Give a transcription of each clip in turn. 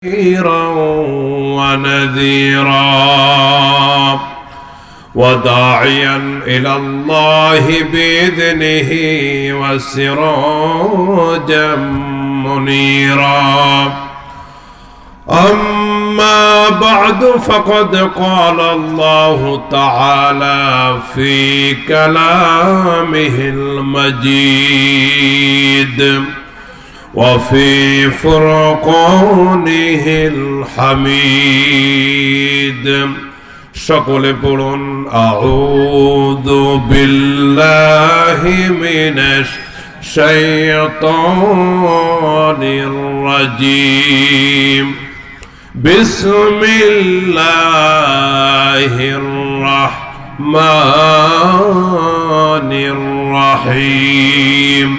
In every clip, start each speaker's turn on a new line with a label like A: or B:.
A: بشيرا ونذيرا وداعيا إلى الله بإذنه وسراجا منيرا. أما بعد فقد قال الله تعالى في كلامه المجيد وفي فرقانه الحميد. সকলে পড়ুন আউযু বিল্লাহি মিনাশ শাইতানির রাজীম। বিসমিল্লাহির রাহমানির রাহিম।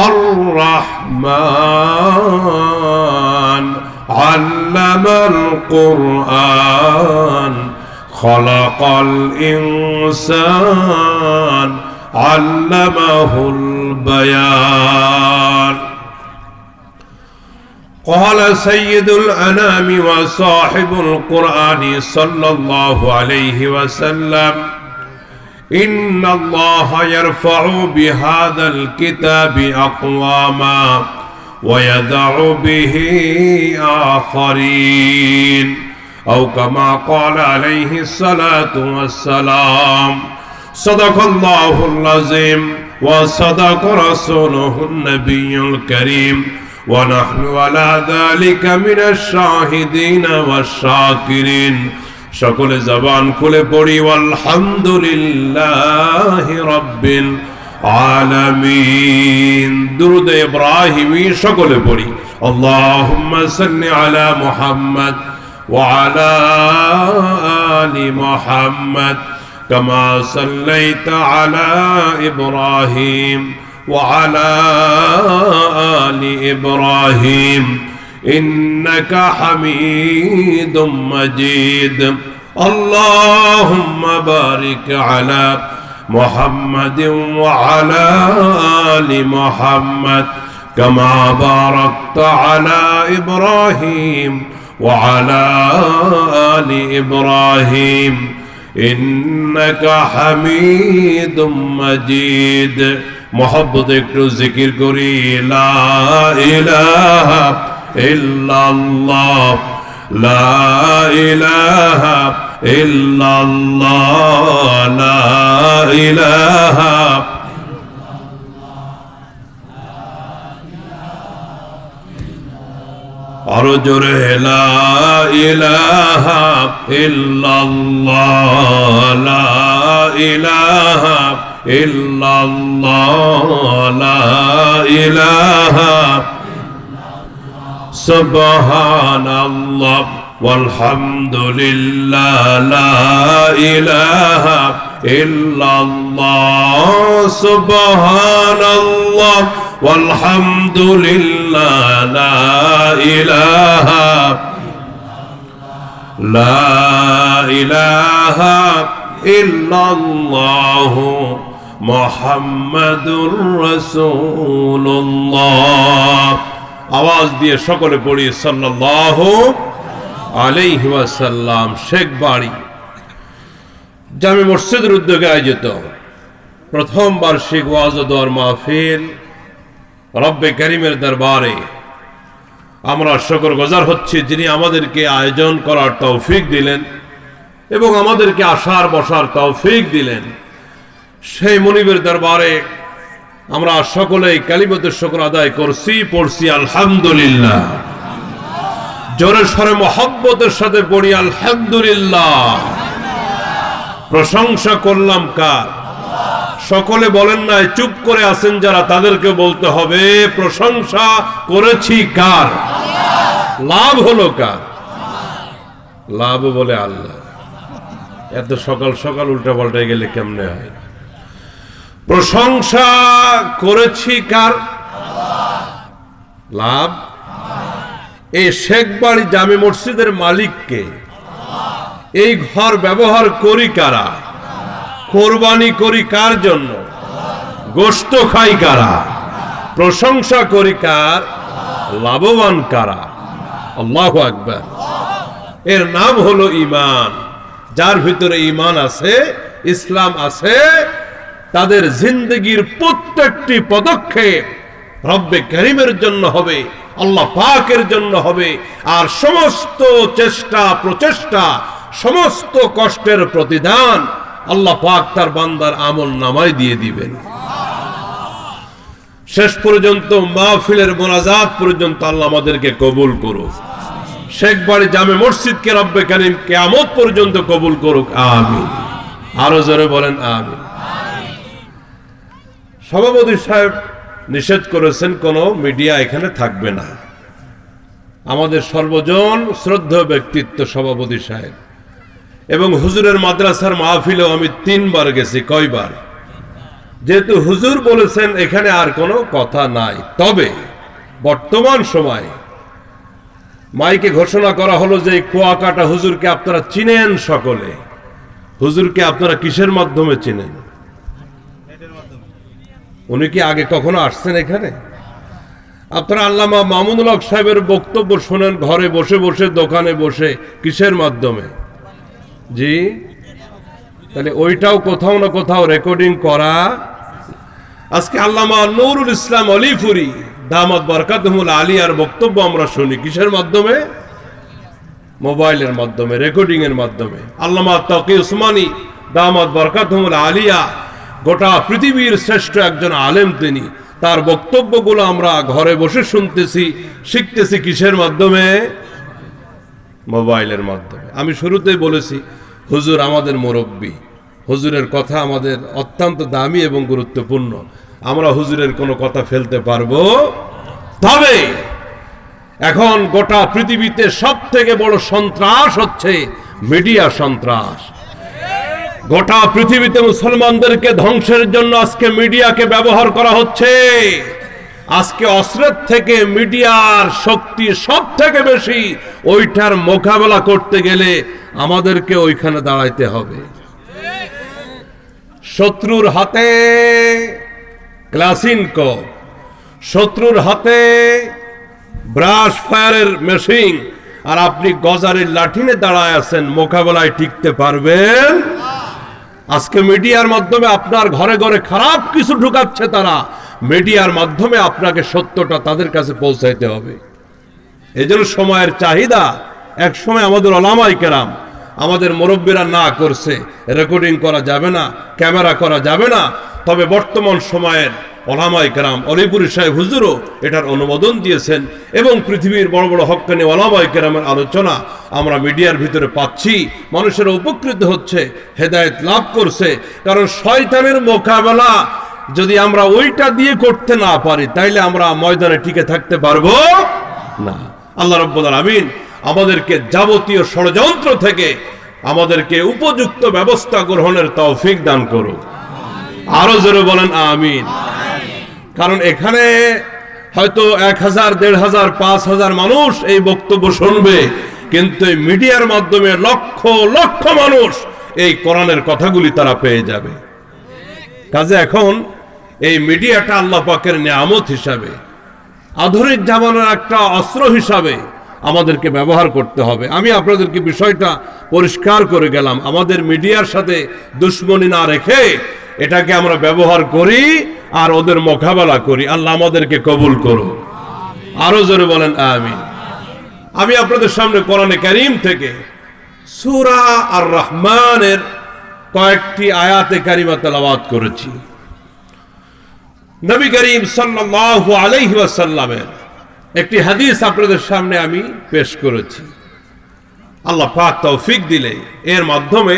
A: الرحمن علم القرآن خلق الإنسان علمه البيان. قال سيد الأنام وصاحب القرآن صلى الله عليه وسلم: إن الله يرفع بهذا الكتاب أقواما ويدع به آخرين، أو كما قال عليه الصلاة والسلام. صدق الله العظيم وصدق رسوله النبي الكريم، ونحن على ذلك من الشاهدين والشاكرين. সকলে জবান খুলে পড়ি আলহামদুলিল্লাহি রাব্বিল আলামিন। দুরূদ ইব্রাহিমি সকলে পড়ি। আল্লাহুম্মা সাল্লি আলা মুহাম্মদ ওয়া আলা আলি মুহাম্মদ কামা সাল্লাইতা আলা ইব্রাহিম ওয়া আলা আলি ইব্রাহিম إنك حميد مجيد. اللهم بارك على محمد وعلى آل محمد كما باركت على إبراهيم وعلى آل إبراهيم إنك حميد مجيد. محبت একটু জিকির করি লা ইলাহা ইল্লাল্লাহ লা ইলাহা ইল্লাল্লাহ লা ইলাহা আরো জোরে লা ইলাহা ইল্লাল্লাহ লা ইলাহা ইল্লাল্লাহ লা ইলাহা সুবহানাল্লাহ ওয়ালহামদুলিল্লাহ লা ইলাহা ইল্লাল্লাহ সুবহানাল্লাহ ওয়ালহামদুলিল্লাহ লা ইলাহা ইল্লাল্লাহ মুহাম্মাদুর রাসূলুল্লাহ। আওয়াজ দিয়ে সকলে পড়ি সাল্লাল্লাহু আলাইহি ওয়াসাল্লাম। শেখ বাড়ি জামে মসজিদের উদ্যোগে আয়োজিত প্রথম বার্ষিক ওয়াজ ও দোয়ার মাহফিল রব্বে কারীমের দরবারে আমরা শুকরগুজার হচ্ছি, যিনি আমাদেরকে আয়োজন করার তৌফিক দিলেন এবং আমাদেরকে আসার বসার তৌফিক দিলেন। সেই মুনিবের দরবারে আমরা সকলেই কালিমাতুশ শুকর আদায় করছি, পড়ছি আলহামদুলিল্লাহ। জোরে সরে মহব্বতের সাথে পড়ি আলহামদুলিল্লাহ। প্রশংসা করলাম কার? সকলে বলেন না, চুপ করে আছেন যারা, তাদেরকে বলতে হবে প্রশংসা করেছি কার? লাভ হলো কার? লাভ বলে আল্লাহ। এত সকাল সকাল উল্টা পাল্টায় গেলে কেমনে হয়? প্রশংসা করেছি কার? লাভ এই শেখ বাড়ি জামে মসজিদের মালিককে। এই ঘর ব্যবহার করি কারা? কোরবানি করি কার জন্য? গোশত খাই কারা? প্রশংসা করি কার? লাভবান কারা? আল্লাহু আকবার। এর নাম হলো ঈমান। যার ভিতরে ঈমান আছে, ইসলাম আছে, তাদের জিন্দেগির প্রত্যেকটি পদক্ষেপ রব্বে কারীমের জন্য হবে, আল্লাহ পাকের জন্য হবে। আর সমস্ত চেষ্টা প্রচেষ্টা, সমস্ত কষ্টের প্রতিদান আল্লাহ পাক তার বান্দার আমল নামায় দিয়ে দিবেন। শেষ পর্যন্ত মাহফিলের মোনাজাত পর্যন্ত আল্লাহ আমাদেরকে কবুল করুক। শেখ বাড়ি জামে মসজিদকে রব্বে কারীম কিয়ামত পর্যন্ত কবুল করুক, আমিন। আরো জোরে বলেন আমিন। সভাপতি সাহেব নিষেধ করেছেন কোন মিডিয়া এখানে থাকবে না। আমাদের সর্বজন শ্রদ্ধেয় ব্যক্তিত্ব সভাপতি সাহেব, এবং হুজুরের মাদ্রাসার মাহফিলেও আমি 3 বার গেছি। কয়বার? যেহেতু হুজুর বলেছেন এখানে আর কোনো কথা নাই, তবে বর্তমান সময় মাইকে ঘোষণা করা হলো যে কুয়াকাটা হুজুরকে আপনারা চিনেন সকলে। হুজুরকে আপনারা কিসের মাধ্যমে চিনেন? উনি কি আগে কখনো আসছেন এখানে? আপনারা আল্লামা মামুনুল হক সাহেবের বক্তব্য শোনেন ঘরে বসে বসে, দোকানে বসে, কিসের মাধ্যমে? জি, তাহলে ওইটাও কোথাও না কোথাও রেকর্ডিং করা। আজকে আল্লামা নুরুল ইসলাম আলিপুরি দামাত বরকাতুহুল আলিয়ার বক্তব্য আমরা শুনি কিসের মাধ্যমে? মোবাইলের মাধ্যমে, রেকর্ডিং এর মাধ্যমে। আল্লামা তাকি উসমানী দামাত বরকাতুহুল আলিয়া গোটা পৃথিবীর শ্রেষ্ঠ একজন আলেম, তিনি, তার বক্তব্যগুলো আমরা ঘরে বসে শুনতেছি, শিখতেছি কিসের মাধ্যমে? মোবাইলের মাধ্যমে। আমি শুরুতেই বলেছি হুজুর আমাদের মুরব্বী, হুজুরের কথা আমাদের অত্যন্ত দামি এবং গুরুত্বপূর্ণ। আমরা হুজুরের কোনো কথা ফেলতে পারবো? তবে এখন গোটা পৃথিবীতে সব থেকে বড় সন্ত্রাস হচ্ছে মিডিয়া সন্ত্রাস। গোটা পৃথিবীতে মুসলমানদেরকে ধ্বংসের জন্য আজকে মিডিয়াকে ব্যবহার করা হচ্ছে। আজকে অস্ত্রের থেকে মিডিয়ার শক্তি সব থেকে বেশি। ওইটার মোকাবেলা করতে গেলে আমাদেরকে ওইখানে দাঁড়াইতে হবে। শত্রুর হাতে ক্লাসিনকো, শত্রুর হাতে ব্রাশ ফায়ারের মেশিন, আর আপনি গজারের লাঠিনে দাঁড়ায় আছেন, মোকাবেলায় টিকতে পারবেন? আজকে মিডিয়ার মাধ্যমে আপনার ঘরে ঘরে খারাপ কিছু ঢুকাচ্ছে তারা। মিডিয়ার মাধ্যমে আপনাকে সত্যটা তাদের কাছে পৌঁছাইতে হবে। এজন্য সময়ের চাহিদা। এক সময় আমাদের ওলামায়ে কেরাম, আমাদের মুরব্বীরা না করছে রেকর্ডিং করা যাবে না, ক্যামেরা করা যাবে না। তবে বর্তমান সময়ের ওলামায়ে কেরাম, অলিপুরি সাহেব হুজুরও এটার অনুমোদন দিয়েছেন, এবং পৃথিবীর বড় বড় হক্কানি ওলামায়ে কেরামের আলোচনা আমরা মিডিয়ার ভিতরে পাচ্ছি। মানুষেরা উপকৃত হচ্ছে, হেদায়েত লাভ করছে। কারণ শয়তানের মোকাবেলা যদি আমরা ওইটা দিয়ে করতে না পারি, তাইলে আমরা ময়দানে টিকে থাকতে পারবো না। আল্লাহ রাব্বুল আলামিন আমাদেরকে যাবতীয় ষড়যন্ত্র থেকে আমাদেরকে উপযুক্ত ব্যবস্থা গ্রহণের তৌফিক দান করুন। আরো জোরে বলেন আমিন। কারণ এখানে হয়তো 1000, 1500, 5000 মানুষ এই বক্তব্য শুনবে, কিন্তু এই মিডিয়ার মাধ্যমে লক্ষ লক্ষ মানুষ এই কোরআনের কথাগুলি তারা পেয়ে যাবে। কাজে এখন এই মিডিয়াটা আল্লাহ পাকের নিয়ামত হিসাবে, আধুনিক জামানার একটা অস্ত্র হিসাবে আমাদেরকে ব্যবহার করতে হবে। আমি আপনাদেরকে বিষয়টা পরিষ্কার করে গেলাম। আমাদের মিডিয়ার সাথে দুশ্মনী না রেখে এটাকে আমরা ব্যবহার করি আর ওদের মোকাবেলা করি। আল্লাহ আমাদেরকে কবুল করুন। আরো জোরে বলেন আমিন। আমি আপনাদের সামনে কোরআনে কারীম থেকে সূরা আর রহমানের কয়েকটি আয়াতে কারিমা তেলাওয়াত করেছি। নবী করিম সাল্লাল্লাহু আলাইহি ওয়াসাল্লামের একটি হাদিস আপনাদের সামনে আমি পেশ করেছি। আল্লাহ পাক তৌফিক দিলে এর মাধ্যমে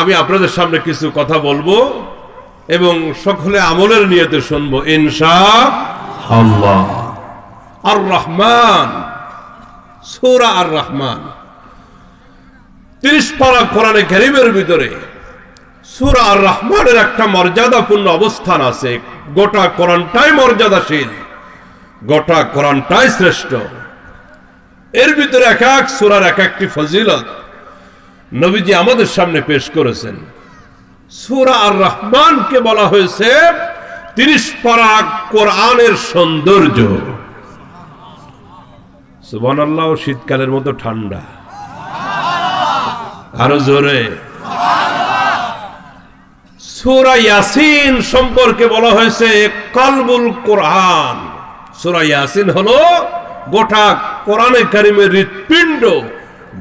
A: আমি আপনাদের সামনে কিছু কথা বলবো এবং সকলে আমলের নিয়তে শুনবো ইনশাআল্লাহ। আর রহমান, সূরা আর রহমান, 30 পারা কোরআনে কারীমের ভিতরে সূরা আর রহমানের একটা মর্যাদাপূর্ণ অবস্থান আছে। গোটা কোরআনটাই মর্যাদাশীল, গোটা কোরআনটাই শ্রেষ্ঠ। এর ভিতরে এক এক সূরার এক একটি ফজিলত নবীজি আমাদের সামনে পেশ করেছেন। সূরা আর রহমানকে বলা হয়েছে 30 পারা কোরআনের সৌন্দর্য। সুবহানাল্লাহ, শীতকালের মতো ঠান্ডা। আরো জোরে। সূরা ইয়াসিন সম্পর্কে বলা হয়েছে কলবুল কোরআন। সূরা ইয়াসিন হলো গোটা কোরআনে কারিমের হৃৎপিণ্ড,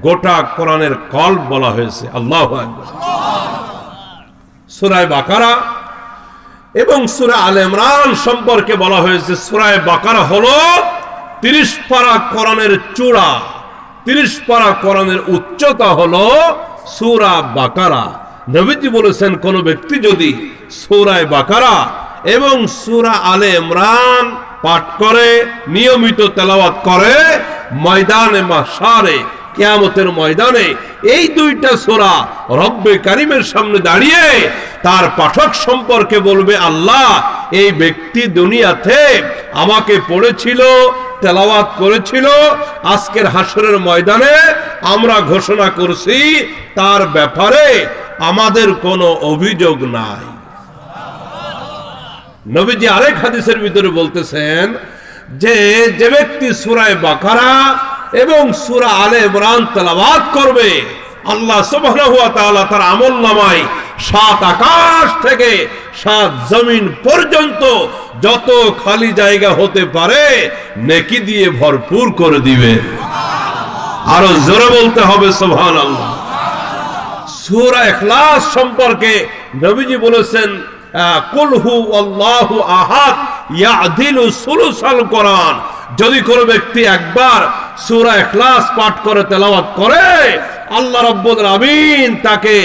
A: গোটা কোরআনের কলব বলা হয়েছে। আল্লাহু আকবার। সূরা বাকারা এবং সূরা আলে ইমরান সম্পর্কে বলা হয়েছে সূরা বাকারা হলো 30 পারা কোরআনের চূড়া, 30 পারা কোরআনের উচ্চতা হলো সূরা বাকারা। নবীজি বলেছেন কোন ব্যক্তি যদি সূরা বাকারা এবং সূরা আলে ইমরান পাঠ করে, নিয়মিত তেলাওয়াত করে, ময়দানে মাহশারে কিয়ামতের ময়দানে এই দুইটা সূরা রব্বে কারীমের সামনে দাঁড়িয়ে তার পাঠক সম্পর্কে বলবে, আল্লাহ এই ব্যক্তি দুনিয়াতে আমাকে পড়েছিল, তেলাওয়াত করেছিল, আজকের হাসরের ময়দানে আমরা ঘোষণা করছি তার ব্যাপারে আমাদের কোনো অভিযোগ নাই। নবীজি আরেক হাদিসের ভিতরে বলতেছেন যে যে ব্যক্তি সূরা বাকারা এবং সূরা আলে ইমরান তেলাওয়াত করবে, আল্লাহ সুবহানাহু ওয়া তাআলা তার আমলনামায় 7 আকাশ থেকে 7 জমিন পর্যন্ত যত খালি জায়গা হতে পারে নেকি দিয়ে ভরপুর করে দিবে। আরো জোরে বলতে হবে সুবহানাল্লাহ। সূরা ইখলাস সম্পর্কে নবীজি বলেছেন কুল হু আল্লাহু আহাদ ইয়াদিলু সুলুসাল কোরআন। যদি কোনো ব্যক্তি একবার সূরা ইখলাস পাঠ করে তেলাওয়াত করে, আল্লাহ রাব্বুল আমিন তাকে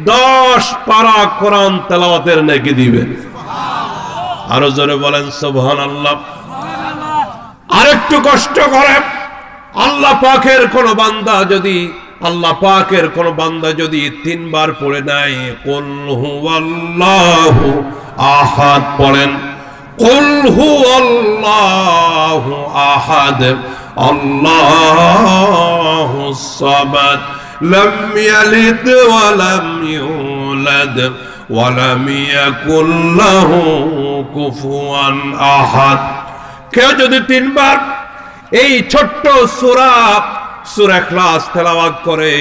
A: 10 পারা কোরআন তেলাওয়াতের নেকি দিবেন। আরো জোরে বলেন সুবহানাল্লাহ। আরেকটু কষ্ট করে আল্লাহ পাকের কোন বান্দা যদি 3 বার পড়ে নাই কুল হুয়াল্লাহু আহাদ পড়েন, কুল হুয়াল্লাহু আহাদ আল্লাহুস সামাদ লাম ইয়ালিদ ওয়া লাম ইউলাদ ওয়া লাম ইয়াকুল লাহু কুফুয়ান আহাদ। কেউ যদি 3 বার এই ছোট্ট সূরা ইখলাস তেলাওয়াত করে,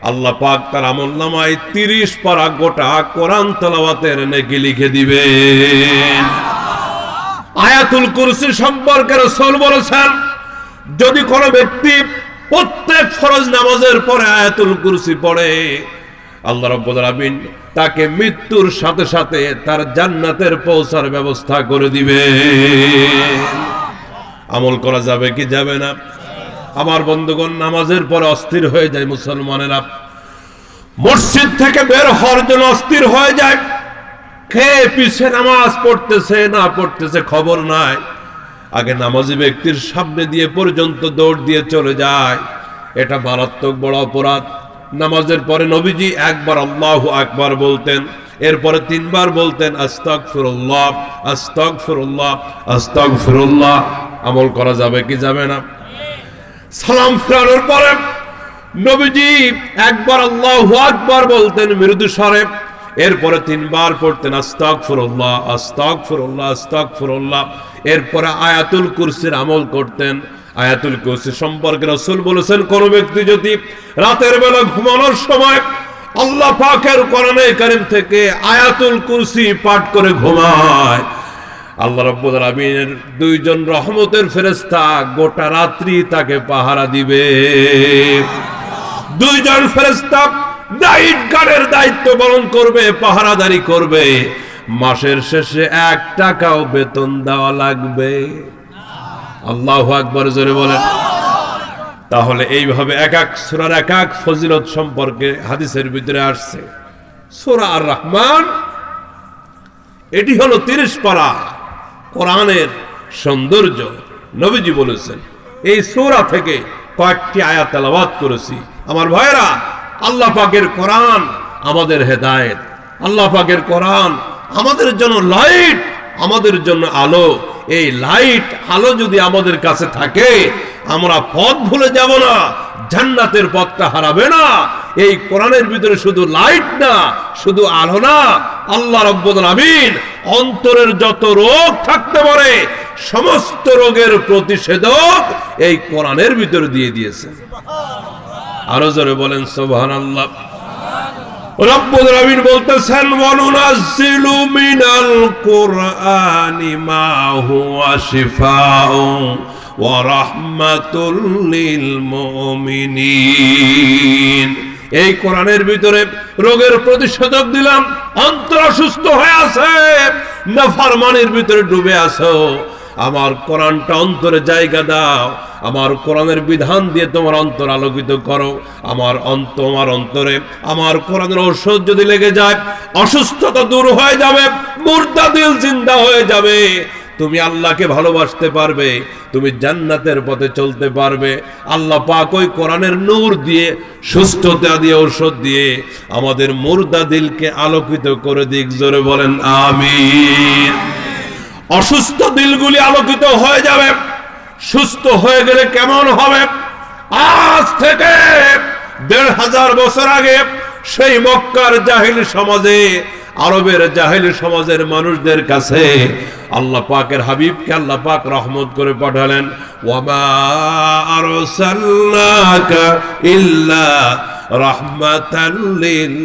A: আল্লাহ পাক তার আমলনামায় 30 পারা গোটা কোরআন তেলাওয়াতের নেকি লিখে দিবেন। আয়াতুল কুরসি সম্পর্কে রাসূল বলেছেন যদি কোনো ব্যক্তি প্রত্যেক ফরজ নামাজের পরে আয়াতুল কুরসি পড়ে, আল্লাহ রাব্বুল আলামিন তাকে মৃত্যুর সাথে সাথে তার জান্নাতের পৌঁছার ব্যবস্থা করে দিবেন। আমল করা যাবে কি যাবে না? আমার বন্ধুগণ, নামাজের পরে অস্থির হয়ে যায় মুসলমানেরা, মসজিদ থেকে বের হওয়ার জন্য অস্থির হয়ে যায়। খেয়ে পিছে নামাজ পড়তেছে না পড়তেছে খবর নাই, আগে নামাজি ব্যক্তির সামনে দিয়ে পর্যন্ত দৌড় দিয়ে চলে যায়। এটা মারাত্মক বড় অপরাধ। নামাজের পরে নবীজি একবার আল্লাহু আকবার বলতেন, এরপরে 3 বার বলতেন আস্তাগফিরুল্লাহ আস্তাগফিরুল্লাহ আস্তাগফিরুল্লাহ। আমল করা যাবে কি যাবে না? সালাম ফেরানোর পরে নবীজি একবার আল্লাহু আকবার বলতেন মৃদু স্বরে, এরপরে 3 বার পড়তেন আস্তাগফিরুল্লাহ আস্তাগফিরুল্লাহ আস্তাগফিরুল্লাহ। এরপরে আয়াতুল কুরসির আমল করতেন। আয়াতুল কুরসি সম্পর্কে রাসূল বলেছেন কোন ব্যক্তি যদি রাতের বেলা ঘুমানোর সময় আল্লাহ পাকের কোরআনে কারীম থেকে আয়াতুল কুরসি পাঠ করে ঘুমায়, আল্লাহ রাব্বুল আলামিনের 2 জন রহমতের ফেরেশতা গোটা রাত্রি তাকে পাহারা দিবে। 2 জন ফেরেশতা নাইট গার্ডের দায়িত্ব পালন করবে, পাহারাদারি করবে। মাসের শেষে 1 টাকাও বেতন দেওয়া লাগবে। আল্লাহু আকবার জোরে বলেন। তাহলে এইভাবে এক এক সূরার এক এক ফজিলত সম্পর্কে হাদিসের ভিতরে আসছে। সূরা আর রহমান এটি হলো 30 পারা কোরআনের সৌন্দর্য। নবীজি বলেছেন এই সূরা থেকে কয়েকটি আয়াত তেলাওয়াত করেছি। আমার ভাইরা, আল্লাহ পাকের কোরআন আমাদের হেদায়েত, আল্লাহ পাকের কোরআন আমাদের জন্য লাইট, আমাদের জন্য আলো। এই লাইট আলো যদি আমাদের কাছে থাকে আমরা পথ ভুলে যাব না, জান্নাতের পথটা হারাবে না। এই কোরআনের ভিতরে শুধু লাইট না, শুধু আলো না, আল্লাহ রাব্বুল আমিন অন্তরের যত রোগ থাকতে পারে সমস্ত রোগের প্রতিষেধক এই কোরআনের ভিতর দিয়ে দিয়েছেন। আরো জোরে বলেন সুবহানাল্লাহ। রব্বুল আলামিন বলতেছেন ওয়ানুনাজ্জিলু মিনাল কুরআনি মা হুয়া শিফাউন ওয়া রাহমাতুল লিল মুমিনিন। এই কোরআনের ভিতরে রোগের প্রতিষেধক দিলাম। অন্তর অসুস্থ হয়ে আছে, নাফরমানির ভিতরে ডুবে আছো, আমার কোরআনটা অন্তরে জায়গা দাও, আমার কোরআনের বিধান দিয়ে তোমার অন্তর আলোকিত করো। আমার অন্তরে আমার কোরআনের ঔষধ যদি লেগে যায়, অসুস্থতা দূর হয়ে যাবে, মুর্দা দিল জিন্দা হয়ে যাবে, তুমি আল্লাহকে ভালোবাসতে পারবে, তুমি জান্নাতের পথে চলতে পারবে। আল্লাহ পাক ওই কোরআনের নূর দিয়ে, সুস্থতা দিয়ে, ঔষধ দিয়ে আমাদের মুর্দা দিলকে আলোকিত করে দিক। জোরে বলেন আমিন। অসুস্থ দিলগুলি আলোকিত হয়ে যাবে। সুস্থ হয়ে গেলে কেমন হবে? আজ থেকে ১৫০০ বছর আগে সেই মক্কার জাহিলি সমাজে, আরবের জাহিলি সমাজের মানুষদের কাছে আল্লাহ পাকের হাবিবকে আল্লাহ পাক রহমত করে পাঠালেন। ওয়ামা আরসালনাকা ইল্লা রাহমাতাল লিল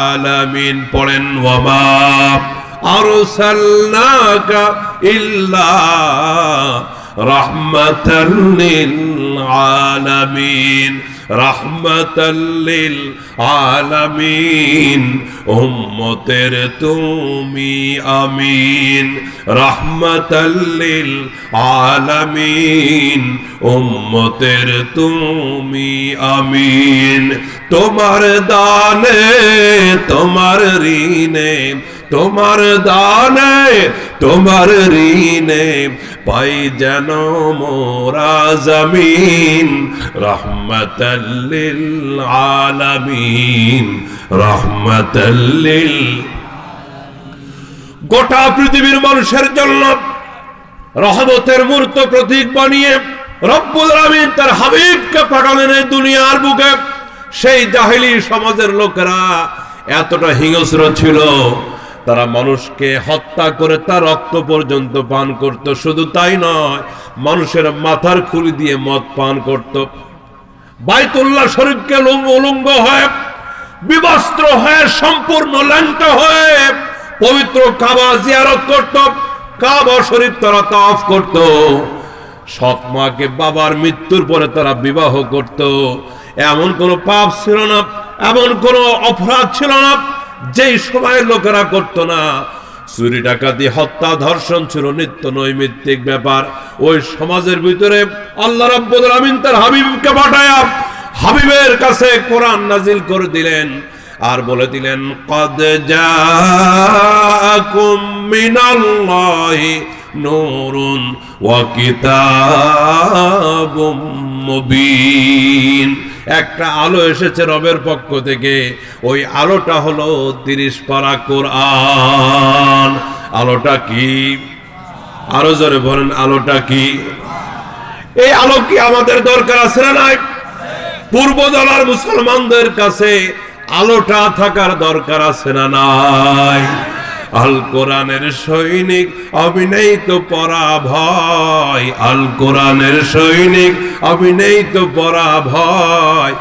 A: আলামিন। পড়েন ওয়ামা আরসালনাকা ইল্লা রাহমাতাল লিল আলামিন। রাহমাতাল লিল আলামিন, উম্মতের তুমি আমিন। রাহমাতাল লিল আলামিন, উম্মতের তুমি আমিন। তোমার দানে, তোমার ঋণে, তোমার দানে, তোমার ঋণে পাই যেন মোরা জমিন। রাহমাতাল লিল আলামিন, রাহমাতাল লিল। গোটা পৃথিবীর মানুষের জন্য রহমতের মূর্ত প্রতীক বানিয়ে রব্বুল আলামিন তার হাবিবকে পাঠালেন এই দুনিয়ার বুকে। সেই জাহিলি সমাজের লোকেরা এতটা হিংস্র ছিল, তারা মানুষকে হত্যা করে তার রক্ত পর্যন্ত পান করত। শুধু তাই নয়, মানুষের মাথার খুলি দিয়ে মদ পান করত। বাইতুল্লাহ শরীফকে উলঙ্গ হয়ে, বিবস্ত্র হয়ে, সম্পূর্ণ ল্যাংটা হয়ে পবিত্র কাবা জিয়ারত করত। কাবা শরীফ তারা তাওয়াফ করত। সৎ মাকে বাবার মৃত্যুর পরে তারা বিবাহ করত। এমন কোন পাপ ছিল না, এমন কোন অপরাধ ছিল না যেই সময়ের লোকেরা করত না। চুরি ডাকাতি, হত্যা, ধর্ষণ ছিল নিত্য নৈমিত্তিক ব্যাপার। ওই সমাজের ভিতরে আল্লাহ রাব্বুল আলামিন তার হাবিবকে পাঠায়া হাবিবের কাছে কোরআন নাজিল করে দিলেন আর বলে দিলেন, ক্বাদ জাআকুম মিনাল্লাহি নূরুন ওয়া কিতাবুম মুবিন। একটা আলো এসেছে রবের পক্ষ থেকে, ওই আলোটা হলো 30 পারা কোরআন। আলোটা কি? আরো জোরে বলেন, আলোটা কি? এই আলো কি আমাদের দরকার আছে না নাই? পূর্বদলার মুসলমানদের কাছে আলোটা থাকার দরকার আছে না নাই? আল কোরআনের সৈনিক অভিনয় তো পরাভয়, আল কোরআনের সৈনিক অভিনয় তো পরাভয়।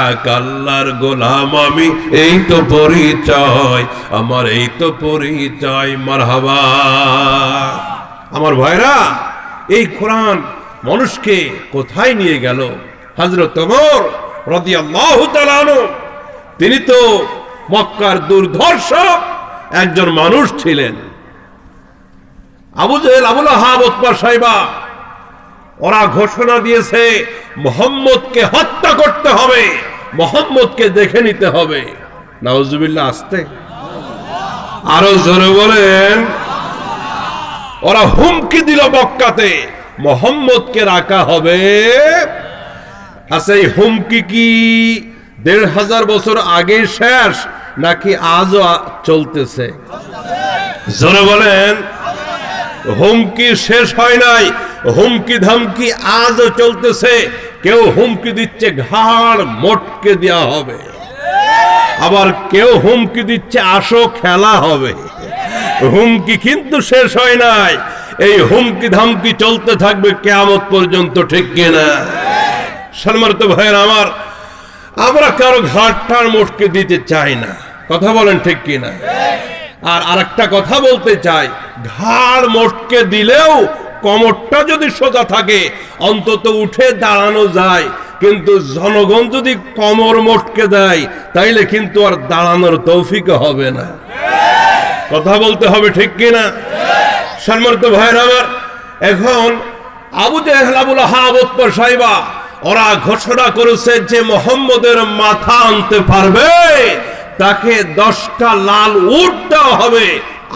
A: এক আল্লাহর গোলাম আমি, এই তো পরিচয় আমার, এই তো পরিচয়। মারহাবা। আমার ভাইরা, এই কোরআন মানুষকে কোথায় নিয়ে গেল? হযরত ওমর রাদিয়াল্লাহু তাআলা আনহু, তিনি তো মক্কার দুর্ধর্ষ একজন মানুষ ছিলেন। আবু জেহেল, আবু লাহাব, উতবা, শাইবা ওরা ঘোষণা দিয়েছে মুহাম্মদকে হত্যা করতে হবে, মুহাম্মদকে দেখে নিতে হবে। নাউজুবিল্লাহ। আসতে আরো জোরে বলেন। ওরা হুমকি দিল মক্কাতে মুহাম্মদকে রাখা হবে। আচ্ছা, এই হুমকি কি ১৫০০ বছর আগে শেষ নাকি আজও চলতেছে? জোরে বলেন। হুমকি শেষ হয় নাই, হুমকি ধামকি আজও চলতেছে। কেউ হুমকি দিচ্ছে ঘাড় মোটকে দেওয়া হবে, আবার কেউ হুমকি দিচ্ছে আসো খেলা হবে। হুমকি কিন্তু শেষ হয় নাই। এই হুমকি ধামকি চলতে থাকবে কিয়ামত পর্যন্ত, ঠিক কিনা? সম্মানিত ভাইয়েরা আমার, আমরা কারো ঘাটটার মোটকে দিতে চাই না, কথা বলেন ঠিক কিনা? আর আরেকটা কথা বলতে চাই, ঘাড় মোটকে দিলেও কোমরটা যদি সোজা থাকে অন্তত উঠে দাঁড়ানো যায়, কিন্তু জনগণ যদি কোমর মোটকে দেয় তাইলে কিন্তু আর দাঁড়ানোর তৌফিক হবে না, কথা বলতে হবে ঠিক কিনা? সম্মানিত ভাইয়েরা আমার, এখন আবু জেহেল আবু লাহাব উতবা সাইবা ওরা ঘোষণা করেছে যে মুহাম্মদের মাথা আনতে পারবে তাকে 10টা লাল উট দেওয়া হবে।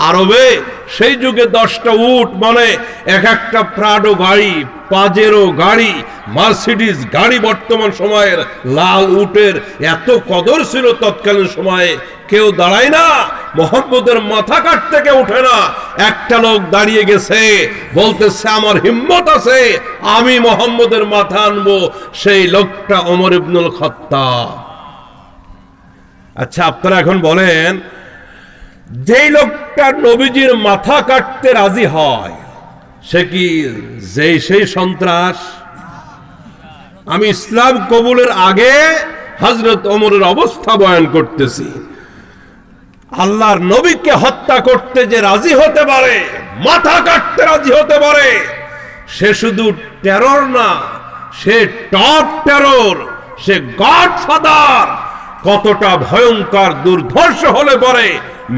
A: আরবে সেই যুগে 10টা উট মানে এক একটা প্রাডো গাড়ি, পাজেরো গাড়ি, মার্সিডিজ গাড়ি বর্তমান সময়ের লাল উটের এত কদর ছিল তৎকালীন সময়ে। কেউ দাঁড়ায় না, মুহাম্মদের মাথা কাটতে কেউ উঠে না। একটা লোক দাঁড়িয়ে গেছে, বলতেছে আমার হিম্মত আছে, আমি মুহাম্মদের মাথা আনবো। সেই লোকটা ওমর ইবনুল খাত্তাব। আচ্ছা, আপনারা এখন বলেন, যেই লোকটা নবীজির মাথা কাটতে রাজি হয় সে কি সেই সন্ত্রাস? আমি ইসলাম কবুলের আগে হযরত ওমরের অবস্থা বয়ান করতেছি। আল্লাহর নবীকে হত্যা করতে যে রাজি হতে পারে, মাথা কাটতে রাজি হতে পারে, সে শুধু টেরর না, সে টপ টেরর, সে গডফাদার। কতটা ভয়ঙ্কর দুর্ধর্ষ হলে পরে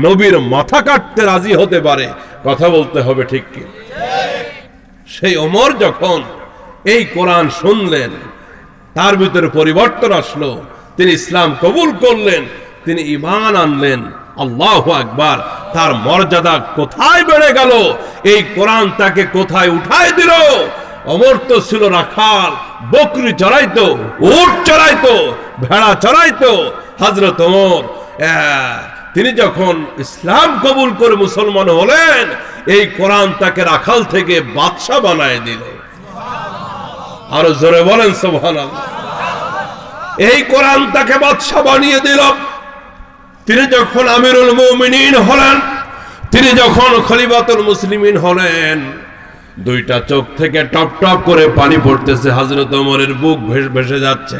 A: নবীর মাথা কাটতে রাজি হতে পারে, কথা বলতে হবে ঠিক কি? সেই ওমর যখন এই কোরআন শুনলেন, তার ভিতরে পরিবর্তন আসলো, তিনি ইসলাম কবুল করলেন, তিনি ঈমান আনলেন। আল্লাহু আকবার! তার মর্যাদা কোথায় বেড়ে গেল, এই কোরআন তাকে কোথায় উঠায় দিল। ওমর তো ছিল রাখাল, বকরি চড়াইতো, উট চড়াইতো, ভেড়া চড়াইতো। হযরত ওমর তিনি যখন ইসলাম কবুল করে মুসলমান হলেন, এই কোরআন তাকে রাখাল থেকে বাদশা বানায় দিল। আরো জোরে বলেন সুবহানাল্লাহ। এই কোরআন তাকে বাদশা বানিয়ে দিল। তিনি যখন আমিরুল মুমিনিন হলেন, তিনি যখন খলিফাতুল মুসলিমিন হলেন, দুইটা চোখ থেকে টপ টপ করে পানি পড়তেছে। হযরত ওমরের বুক ভেসে যাচ্ছে,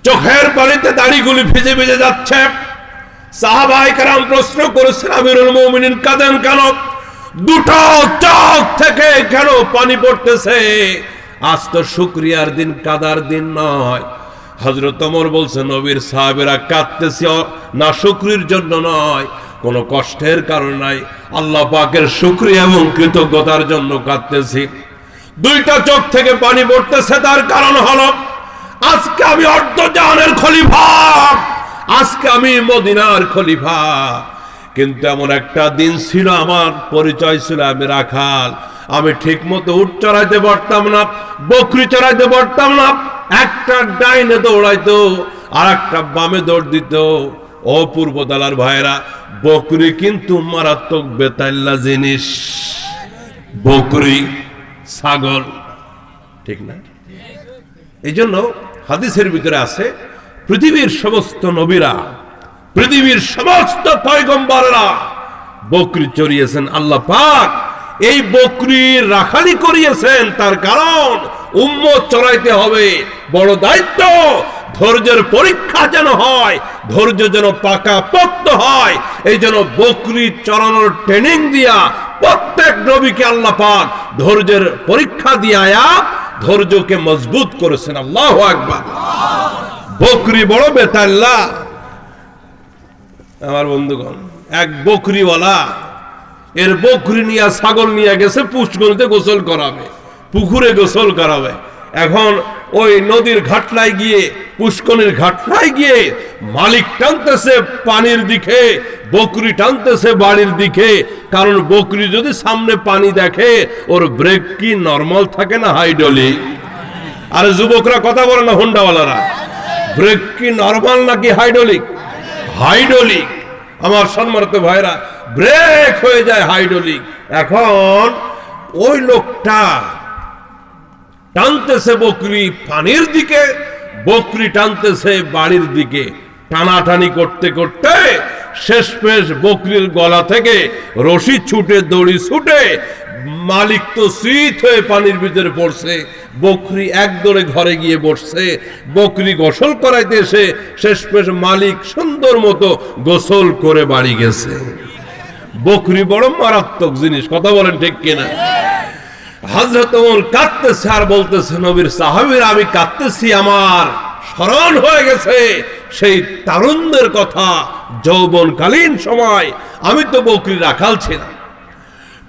A: চোখের পানিতে দাড়িগুলি ভিজে ভিজে যাচ্ছে। সাহাবায়ে কেরাম প্রশ্ন করেছেন, আমিরুল মুমিনিন কাঁদেন কেন? দুটো চোখ থেকে কেন পানি পড়তেছে? আজ তো শুকরিয়ার দিন, কাদার দিন নয়। হযরত ওমর বলছেন, নবীর সাহাবেরা কাঁদতেছে না শুকরির জন্য নয়, কোনো কষ্টের কারণ নাই, আল্লাহ পাকের শুকরিয়া এবং কৃতজ্ঞতার জন্য কাঁদতেছি। দুইটা চোখ থেকে পানি পড়তেছে, তার কারণ হলো আজকে আমি অর্ধজাহানের খলিফা, আজকে আমি মদিনার খলিফা। কিন্তু এমন একটা দিন ছিল, আমার পরিচয় ছিল আমি রাখাল, আমি ঠিক মতো উট চড়াইতে পারতাম না, বকরি চড়াইতে পারতাম না। একটা ডাইনে দৌড়াইতো আর একটা বামে দৌড় দিত। ও পূর্বতলার ভাইরা, বকরি কিন্তু মারাত্মক বেতাল্লা জিনিস, বকরি ছাগল, ঠিক না? এই জন্য হাদিসের ভিতরে আছে, পৃথিবীর সমস্ত নবীরা, পৃথিবীর সমস্ত পয়গম্বররা বকরি চড়িয়েছেন। আল্লাহ পাক এই বকরি রাখালি করিয়েছেন, তার কারণ উম্মত চড়াইতে হবে, বড় দায়িত্ব। ধৈর্যের পরীক্ষা যেন হয়, ধৈর্য যেন পাকা পোক্ত হয়, এই জন্য বকরি চড়ানোর ট্রেনিং দিয়া প্রত্যেক নবীকে আল্লাহ পাক ধৈর্যের পরীক্ষা দিয়া ধৈর্যকে মজবুত করেছেন। আল্লাহু আকবার! বকরি বড় বেতাল্লা। আমার বন্ধুগণ, এক বকরিওয়ালা এর বকরি নিয়ে ছাগল নিয়ে গেছে পুষ্করিতে গোসল করাবে, পুকুরে গোসল করাবে। এখন ওই নদীর ঘাটলায় গিয়ে, পুষ্করিণীর ঘাটলায় গিয়ে মালিক টানতেছে পানির দিকে, বকরি টানতেছে বাড়ির দিকে। কারণ বকরি যদি সামনে পানি দেখে, ওর ব্রেক কি নরমাল থাকে না হাইড্রোলিক? আর যুবকরা কথা বলে না, হোন্ডাওয়ালারা, ব্রেক কি নরমাল নাকি হাইড্রোলিক? হাইড্রোলিক। আমার সম্মানিত ভাইরা, ব্রেক হয়ে যায় হাইড্রোলিক। এখন ওই লোকটা টানতেছে বকরি পানির দিকে, বকরি টানতেছে বাড়ির দিকে। টানাটানি করতে করতে শেষমেশ বকরির গলা থেকে রশি ছুটে, দড়ি ছুটে মালিক তো শীত হয়ে পানির ভিতরে পড়ছে, বকরি একদরে ঘরে গিয়ে বসছে, বকরি গোসল করাইতে এসে শেষমেশ মালিক সুন্দর মতো গোসল করে বাড়ি গেছে। বকরি বড় মারাত্মক জিনিস, কথা বলেন ঠিক কিনা? হযরত ওমর কাঁদতেছে আর বলতেছে, নবীর সাহাবীরা আমি কাঁদতেছি, আমার স্মরণ হয়ে গেছে সেই তারুণ্যের কথা, যৌবনকালীন সময় আমি তো বকরি রাখাল ছিলাম,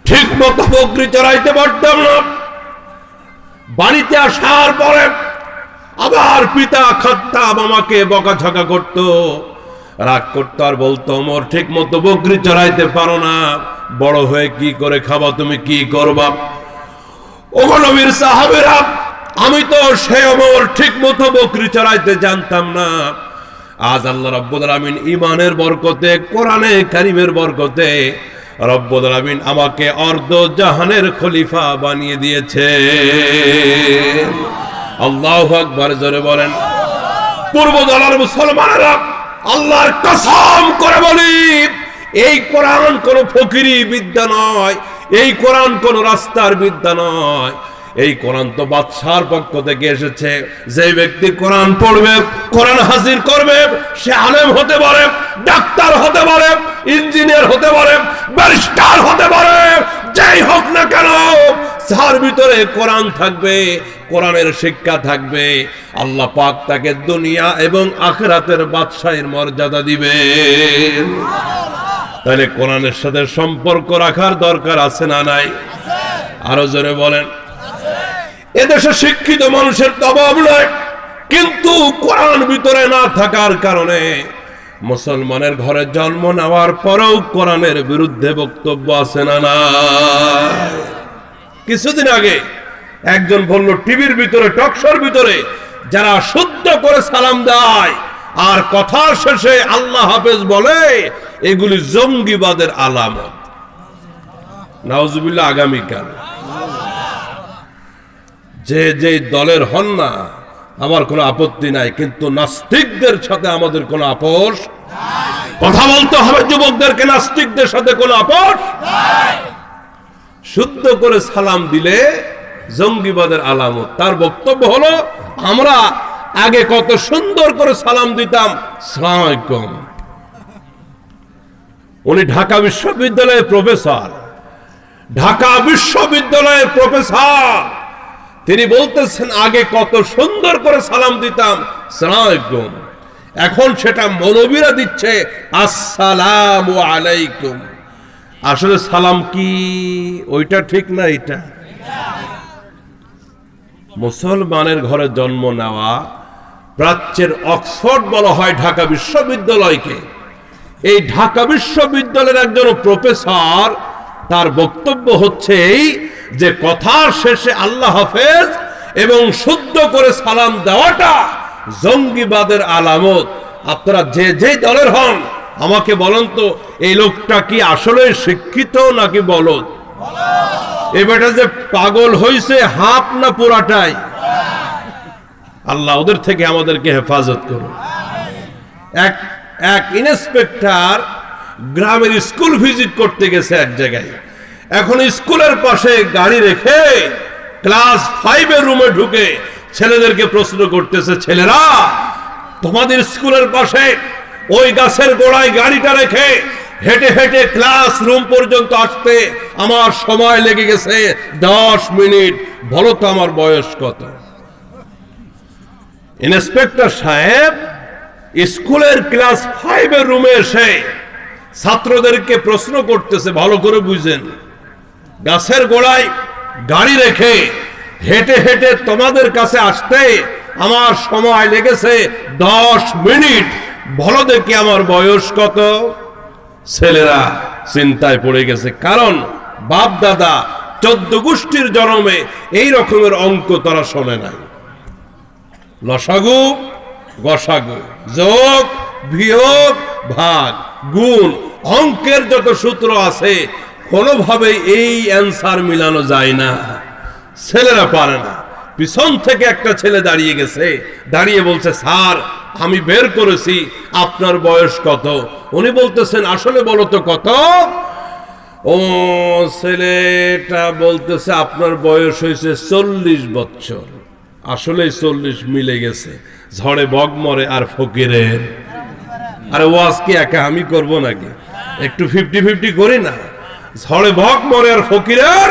A: ঠিক মতো বকরি চড়াইতে পারতাম না। বাড়িতে আসার পরে আবার পিতা খাত্তাব আমাকে বকাঝকা করত, রাগ করত আর বলতো, ওমর ঠিক মতো বকরি চড়াইতে পারো না, বড় হয়ে কি করে খাবা, তুমি কি করবা? ওগো নবীর সাহাবীরা, আমি তো সে ওমর ঠিক মতো বকরি চড়াইতে জানতাম না। আজ আল্লাহ রাব্বুল আলামিন ঈমানের বরকতে, কোরআনে কারীমের বরকতে রব্বুল আলামিন আমাকে অর্ধ জাহানের খলিফা বানিয়ে দিয়েছে। আল্লাহু আকবার, জোরে বলেন। পূর্ব দলের মুসলমানেরা, আল্লাহর কসম করে বলি, এই কোরআন কোন ফকিরি বিদ্যা নয়, এই কোরআন কোন রাস্তার বিদ্যা নয়, এই কোরআন তো বাদশার পক্ষ থেকে এসেছে। যে ব্যক্তি কোরআন পড়বে, কোরআন হাজির করবে, সে আলেম হতে পারে, ডাক্তার হতে পারে, ইঞ্জিনিয়ার হতে পারে, ব্যারিস্টার হতে পারে, যাই হোক না কেন, যার ভিতরে কোরআন থাকবে, কোরআনের শিক্ষা থাকবে, আল্লাহ পাক তাকে দুনিয়া এবং আখিরাতের বাদশাহের মর্যাদা দিবেন। তাহলে কোরআনের সাথে সম্পর্ক রাখার দরকার আছে না নাই? আরো জোরে বলেন। এদেশে শিক্ষিত মানুষের তো অভাব নয়, কিন্তু কোরআন ভিতরে না থাকার কারণে মুসলমানের ঘরে জন্ম নেওয়ার পরেও কোরআনের বিরুদ্ধে বক্তব্য আছে না নাই? কিছুদিন আগে একজন বলল, টিভির ভিতরে, টকশোর ভিতরে যারা শুদ্ধ করে সালাম দেয় আর কথার শেষে আল্লাহ হাফেজ বলে, এগুলি জঙ্গিবাদের আলামত। নাউজুবিল্লাহ। আগামীকাল যে যে দলের হন না, আমার কোনো আপত্তি নাই, কিন্তু নাস্তিকদের সাথে আমাদের কোনো আপোষ কথা বলতে হবে। যুবকদেরকে নাস্তিকদের সাথে কোনো আপোষ নাই। শুদ্ধ করে সালাম দিলে জঙ্গিবাদের আলামত। তার বক্তব্য হলো, আমরা আগে কত সুন্দর করে সালাম দিতাম, আসসালামু আলাইকুম। উনি ঢাকা বিশ্ববিদ্যালয়ের প্রফেসর, ঢাকা বিশ্ববিদ্যালয়ের প্রফেসর, তিনি বলতেছেন আগে কত সুন্দর করে সালাম দিতাম, আসসালামু আলাইকুম। এখন সেটা মৌলবীরা দিচ্ছে আসসালামু আলাইকুম। আসলে সালাম কি ওইটা ঠিক না এটা? মুসলমানের ঘরে জন্ম নেওয়া, প্রাচ্যের অক্সফোর্ড বলা হয় ঢাকা বিশ্ববিদ্যালয়কে। এই ঢাকা বিশ্ববিদ্যালয়ের একজন প্রফেসর, তার বক্তব্য হচ্ছে এই যে কথার শেষে আল্লাহ হাফেজ এবং শুদ্ধ করে সালাম দেওয়াটা জঙ্গিবাদের আলামত। আপনারা যে যে দলের হন, আমাকে বলেন তো, এই লোকটা কি আসলে শিক্ষিত নাকি বলদ? এ বেটা যে পাগল হইছে, হাফ না পুরাটাই? আল্লাহ ওদের থেকে আমাদেরকে হেফাজত করুন। এক ইন্সপেক্টর গ্রামের স্কুল ভিজিট করতে গেছে এক জায়গায়। এখন স্কুলের পাশে গাড়ি রেখে ক্লাস 5 রুমে ঢুকে ছেলেদেরকে প্রশ্ন করতেছে, ছেলেরা, তোমাদের স্কুলের পাশে ওই গাছের গোড়ায় গাড়িটা রেখে হেঁটে হেঁটে ক্লাস রুম পর্যন্ত আসতে আমার সময় লেগে গেছে 10 মিনিট, বলো তো আমার বয়স কত? ইন্সপেক্টর সাহেব স্কুলের ক্লাস 5 রুমে এসে ছাত্রদেরকে প্রশ্ন করতেছে, ভালো করে বুঝেন, গাছের গোড়ায় গাড়ি রেখে হেঁটে হেঁটে তোমাদের কাছে আসতে আমার সময় লেগেছে 10 মিনিট, বলো দেখি আমার বয়স কত? ছেলেরা চিন্তায় পড়ে গেছে, কারণ বাপ দাদা 14 গোষ্ঠীর জন্মে এই রকমের অঙ্ক তারা শোনে নাই। লসাগু, গসাগু, যোগ, বিয়োগ, ভাগ, গুণ, অঙ্কের যত সূত্র আছে কোনোভাবেই এই অ্যান্সার মিলানো যায় না। ছেলেরা পারে না। পিছন থেকে একটা ছেলে দাঁড়িয়ে গেছে, দাঁড়িয়ে বলছে, স্যার আমি বের করেছি আপনার বয়স কত। উনি বলতেছেন, আসলে বলো তো কত? ও ছেলেটা বলতেছে আপনার বয়স হয়েছে 40 বছর। আসলে 40 মিলে গেছে। ঝড়ে বগ মরে আর ফকিরের। আরে ওয়াজ কি একা আমি করব নাকি? একটু 50-50 করি না। ঝড়ে বগ মরে আর ফকিরের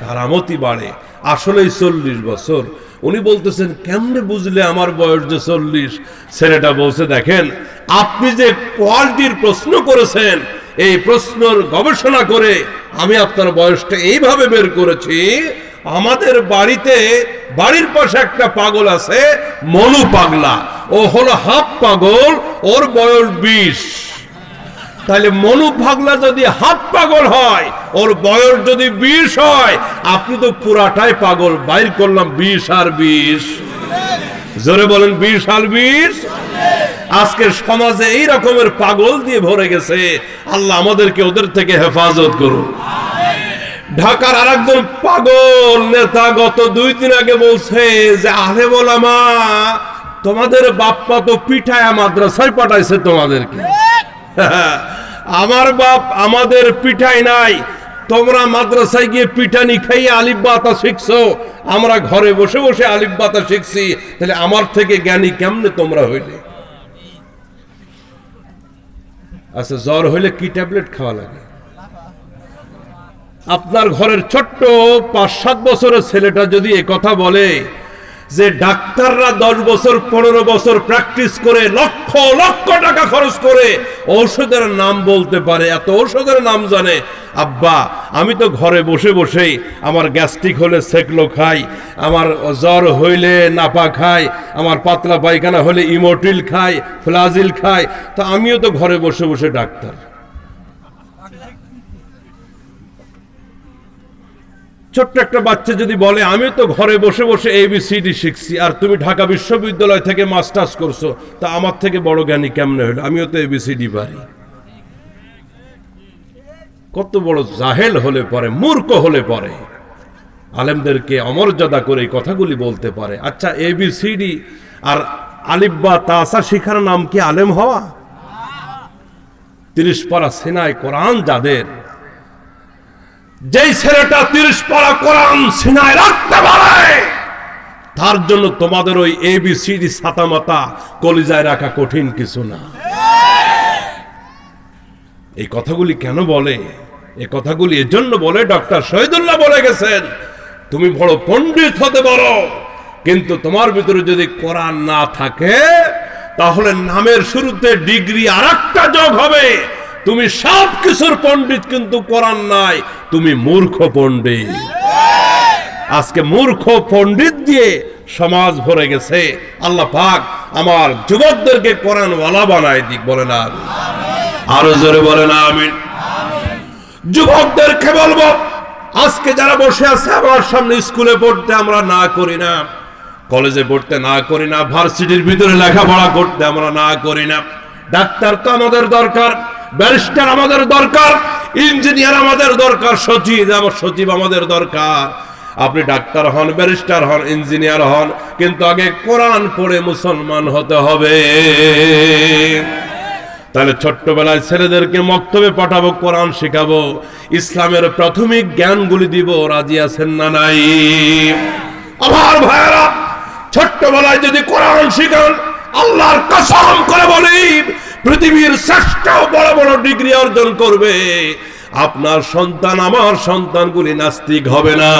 A: কারামতি বাড়ে। আসলেই 40 বছর। উনি বলতেছেন কেমনে বুঝলে আমার বয়স যে 40? ছেলেটা বলছে দেখেন, আপনি যে কোয়ালিটির প্রশ্ন করেছেন, এই প্রশ্নের গবেষণা করে আমি আপনার বয়সটা এইভাবে বের করেছি। আমাদের বাড়ির পাশে একটা পাগল আছে, মনু পাগলা। ও হলো হাফ পাগল, ওর বয়স 20। তাহলে মনু পাগলা যদি হাফ পাগল হয়, ওর বয়স যদি 20 হয়, আপনি তো পুরাটাই পাগল। বাইর করলাম 20 আর 20। জোরে বলেন 20 আর 20। আজকের সমাজে এই রকমের পাগল দিয়ে ভরে গেছে। আল্লাহ আমাদেরকে ওদের থেকে হেফাজত করুন। ঢাকার আরেকজন পাগল নেতা গত 2 দিন আগে বলছে যে আলেম ওলামা তোমাদের বাপ মা তো পিঠায়া মাদ্রাসায় পাঠাইছে তোমাদেরকে। আমার বাপ আমাদের পিঠাই নাই, তোমরা মাদ্রাসায় গিয়ে পিঠানি খাইয়ে আলিফ বাতা শিখছো, আমরা ঘরে বসে বসে আলিফ বাতা শিখছি। তাহলে আমার থেকে জ্ঞানী কেমনে তোমরা হইলে? আচ্ছা, জ্বর হইলে কি ট্যাবলেট খাওয়া লাগে? আপনার ঘরের ছোট্ট 5-7 বছরের ছেলেটা যদি এ কথা বলে যে ডাক্তাররা 10 বছর 15 বছর প্র্যাকটিস করে লক্ষ লক্ষ টাকা খরচ করে ঔষধের নাম বলতে পারে, এত ঔষধের নাম জানে। আব্বা আমি তো ঘরে বসে বসেই আমার গ্যাস্ট্রিক হলে সেকলো খাই, আমার জ্বর হইলে নাপা খাই, আমার পাতলা পায়খানা হলে ইমোটিল খাই, ফ্লাজিল খাই, তো আমিও তো ঘরে বসে বসে ডাক্তার। ছোট্ট একটা বাচ্চা যদি বলে আমি তো ঘরে বসে বসে ABCD শিখছি, আর তুমি ঢাকা বিশ্ববিদ্যালয় থেকে মাস্টার্স করছো, তা আমার থেকে বড় জ্ঞানী কেমনে হলো? আমিও তো ABCD পারি। কত বড় জাহেল হলে পরে, মূর্খ হলে পরে আলেমদেরকে অমর্যাদা করে এই কথাগুলি বলতে পারে। আচ্ছা, ABCD আর আলিফ বা তাসা শিখার নাম কি আলেম হওয়া? 30 পারা সিনায় কোরআন যাদের, যেই ছেলেটা 30 পারা কোরআন সিনায় রাখতে পারে, তার জন্য তোমাদের ওই ABCD ছাতা মাতা কলিজায় রাখা কঠিন কিছু না। এই কথাগুলি কেন বলে? এই কথাগুলি এজন্য বলে, ডক্টর শহীদুল্লাহ বলে গেছেন তুমি বড় পণ্ডিত হতে পারো, কিন্তু তোমার ভিতরে যদি কোরআন না থাকে তাহলে নামের শুরুতে ডিগ্রি আর একটা যোগ হবে। তুমি সব কিছুর পণ্ডিত কিন্তু কোরআন নাই, তুমি মূর্খ পণ্ডিত। আজকে মূর্খ পণ্ডিত দিয়ে সমাজ ভরে গেছে। আল্লাহ পাক আমার যুবকদেরকে কোরআন ওয়ালা বানায় দিক। বলেন আমিন। আরো জোরে বলেন আমিন। যুবকদেরকে বলবো, আজকে যারা বসে আছে আমার সামনে, স্কুলে পড়তে আমরা না করি না, কলেজে পড়তে না করি না, ভার্সিটির ভিতরে লেখাপড়া করতে আমরা না করি না, ডাক্তার তো আমাদের দরকার, ব্যারিস্টার আমাদের দরকার, ইঞ্জিনিয়ার আমাদের দরকার, সচিব আমাদের দরকার। আপনি ডাক্তার হন, ব্যারিস্টার হন, ইঞ্জিনিয়ার হন, কিন্তু আগে কোরআন পড়ে মুসলমান হতে হবে। তাহলে ছোট্টবেলায় ছেলেদেরকে মক্তবে পাঠাবো, কোরআন শেখাবো, ইসলামের প্রাথমিক জ্ঞানগুলি দিব। রাজি আছেন না নাই? আমার ভাইয়েরা, ছোট্টবেলায় যদি কোরআন শিখান, আল্লাহর কসম করে বলি পৃথিবীর শ্রেষ্ঠ বড় বড় ডিগ্রি অর্জন করবে। আপনার সন্তান, আমার সন্তানগুলি নাস্তিক হবে না,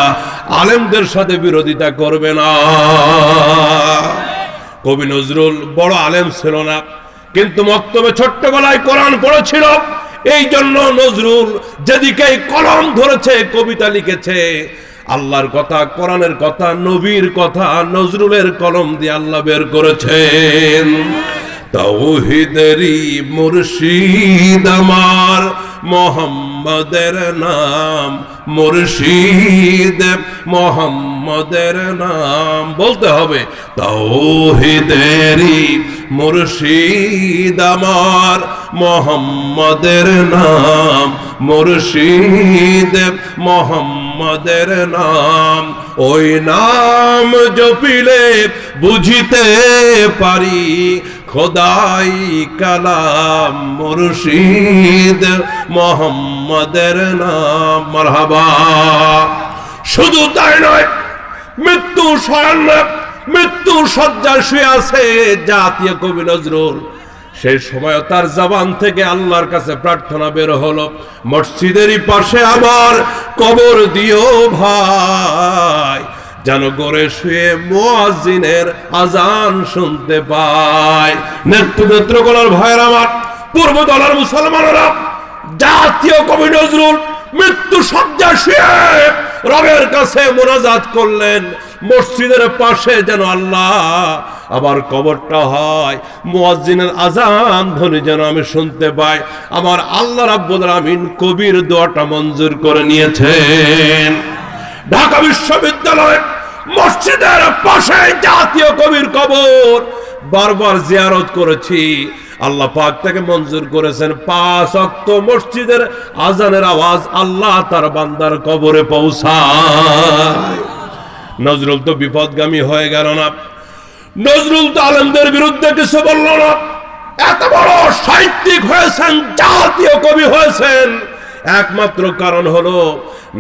A: আলেমদের সাথে বিরোধিতা করবে না। কবি নজরুল বড় আলেম ছিল না, কিন্তু মক্তবে ছোট্টবেলায় কোরআন পড়েছিল। এই জন্য নজরুল যেদিকে কলম ধরেছে কবিতা লিখেছে। আল্লাহর কথা, কোরআনের কথা, নবীর কথা নজরুলের কলম দিয়ে আল্লাহ বের করেছেন। তাওহীদেরই মুর্শিদ আমার মোহাম্মদের নাম, মুর্শিদ মোহাম্মদের নাম বলতে হবে। তাওহীদেরই মুর্শিদ আমার মোহাম্মদের নাম, মুর্শিদ মোহাম্মদের নাম। ওই নাম জপিলে বুঝিতে পারি খোদাই কালাম মুর্শিদ মোহাম্মদের নাম। মারহাবা। শুধু তাই নয়, মৃত্যু শয্যায় শুয়ে আছে জাতীয় কবি নজরুল। সেই সময় তার জবান থেকে আল্লাহর কাছে প্রার্থনা বের হলো, মসজিদেরই পাশে আবার কবর দিও ভাই, যেন গড়ে শুয়ে মুয়াজ্জিনের আজান শুনতে পায়। নেত্রকোনার ভাইয়ের আমার, পূর্ব দলের মুসলমানেরা, জাতীয় কবি নজরুল মৃত্যু শয্যায় শুয়ে রবের কাছে মোনাজাত করলেন, মসজিদের পাশে যেন আল্লাহ আবার কবরটা হয়, মুয়াজ্জিনের আজান ধ্বনি যেন আমি শুনতে পাই। আমার আল্লাহ রাব্বুল আমিন কবির দোয়াটা মঞ্জুর করে নিয়েছেন। ঢাকা বিশ্ববিদ্যালয় মসজিদের পাশে জাতীয় কবির কবর বারবার জিয়ারত করেছি, আল্লাহ পাক তাকে মঞ্জুর করেছেন। 5 ওয়াক্ত মসজিদের আজানের আওয়াজ আল্লাহ তার বান্দার কবরে পৌঁছায়। নজরুল তো বিপদগামী হয়ে গেল না, নজরুল তো আলেমদের বিরুদ্ধে কিছু বলল না। এত বড় সাহিত্যিক হয়েছেন, জাতীয় কবি হয়েছেন, একমাত্র কারণ হলো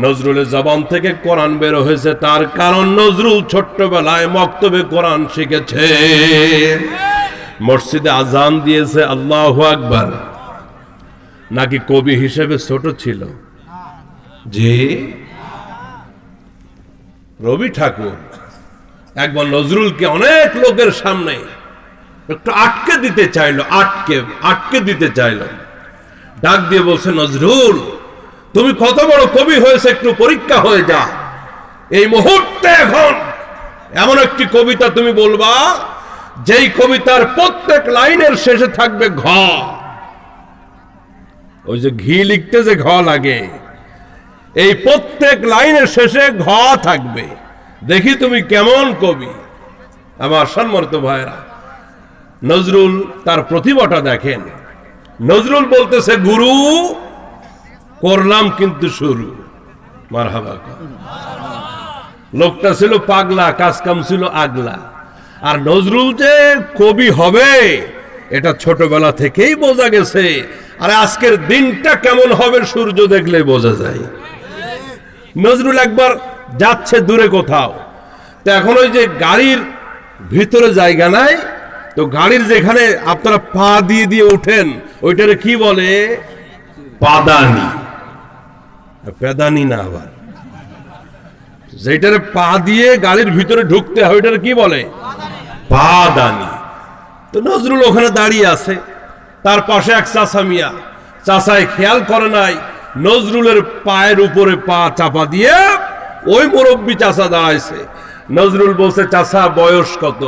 A: নজরুলের জবান থেকে কোরআন বের হয়েছে। তার কারণ নজরুল ছোট্টবেলায় মক্তবে কোরআন শিখেছে, মসজিদে আজান দিয়েছে। আল্লাহু আকবার। নাকি কবি হিসেবে ছোট ছিল? যে রবি ঠাকুর একবার নজরুলকে অনেক লোকের সামনে একটু আটকে দিতে চাইলো, ডাক দিয়ে বলছে, নজরুল তুমি কত বড় কবি হয়েছে, একটু পরীক্ষা হয়ে যা। এই মুহূর্তে এখন এমন একটি কবিতা তুমি বলবা যেই কবিতার প্রত্যেক লাইনের শেষে থাকবে ঘ। ওই যে ঘি লিখতে যে ঘ লাগে, এই প্রত্যেক লাইনের শেষে ঘ থাকবে। দেখি তুমি কেমন কবি। আমার সম্মানিত ভাইরা, নজরুল তার প্রতিভাটা দেখেন। নজরুল বলতেছে, গুরু করলাম কিন্তু শুরু। মারহাবা। লোকটা ছিল পাগলা, কাজ কাম ছিল আগলা। আর নজরুল যে কবি হবে এটা ছোটবেলা থেকেই বোঝা গেছে। আর আজকের দিনটা কেমন হবে সূর্য দেখলে বোঝা যায়। নজরুল একবার যাচ্ছে দূরে কোথাও, তো এখন ওই যে গাড়ির ভিতরে জায়গা নাই, তো গাড়ির যেখানে আপনারা পা দিয়ে দিয়ে উঠেন ওইটারে কি বলে? পাদানি। পেদানি না, আবার যেটারে পা দিয়ে গাড়ির ভিতরে ঢুকতে হয় ওইটারে কি বলে? পাদানি। তো নজরুল ওখানে দাঁড়িয়ে আছে, তার পাশে এক চাচা মিয়া। চাচায় খেয়াল করে নাই নজরুলের পায়ের উপরে পা চাপা দিয়ে ওই মুরব্বী চাচা দাঁড়াইছে। নজরুল বলছে, চাচা বয়স কত?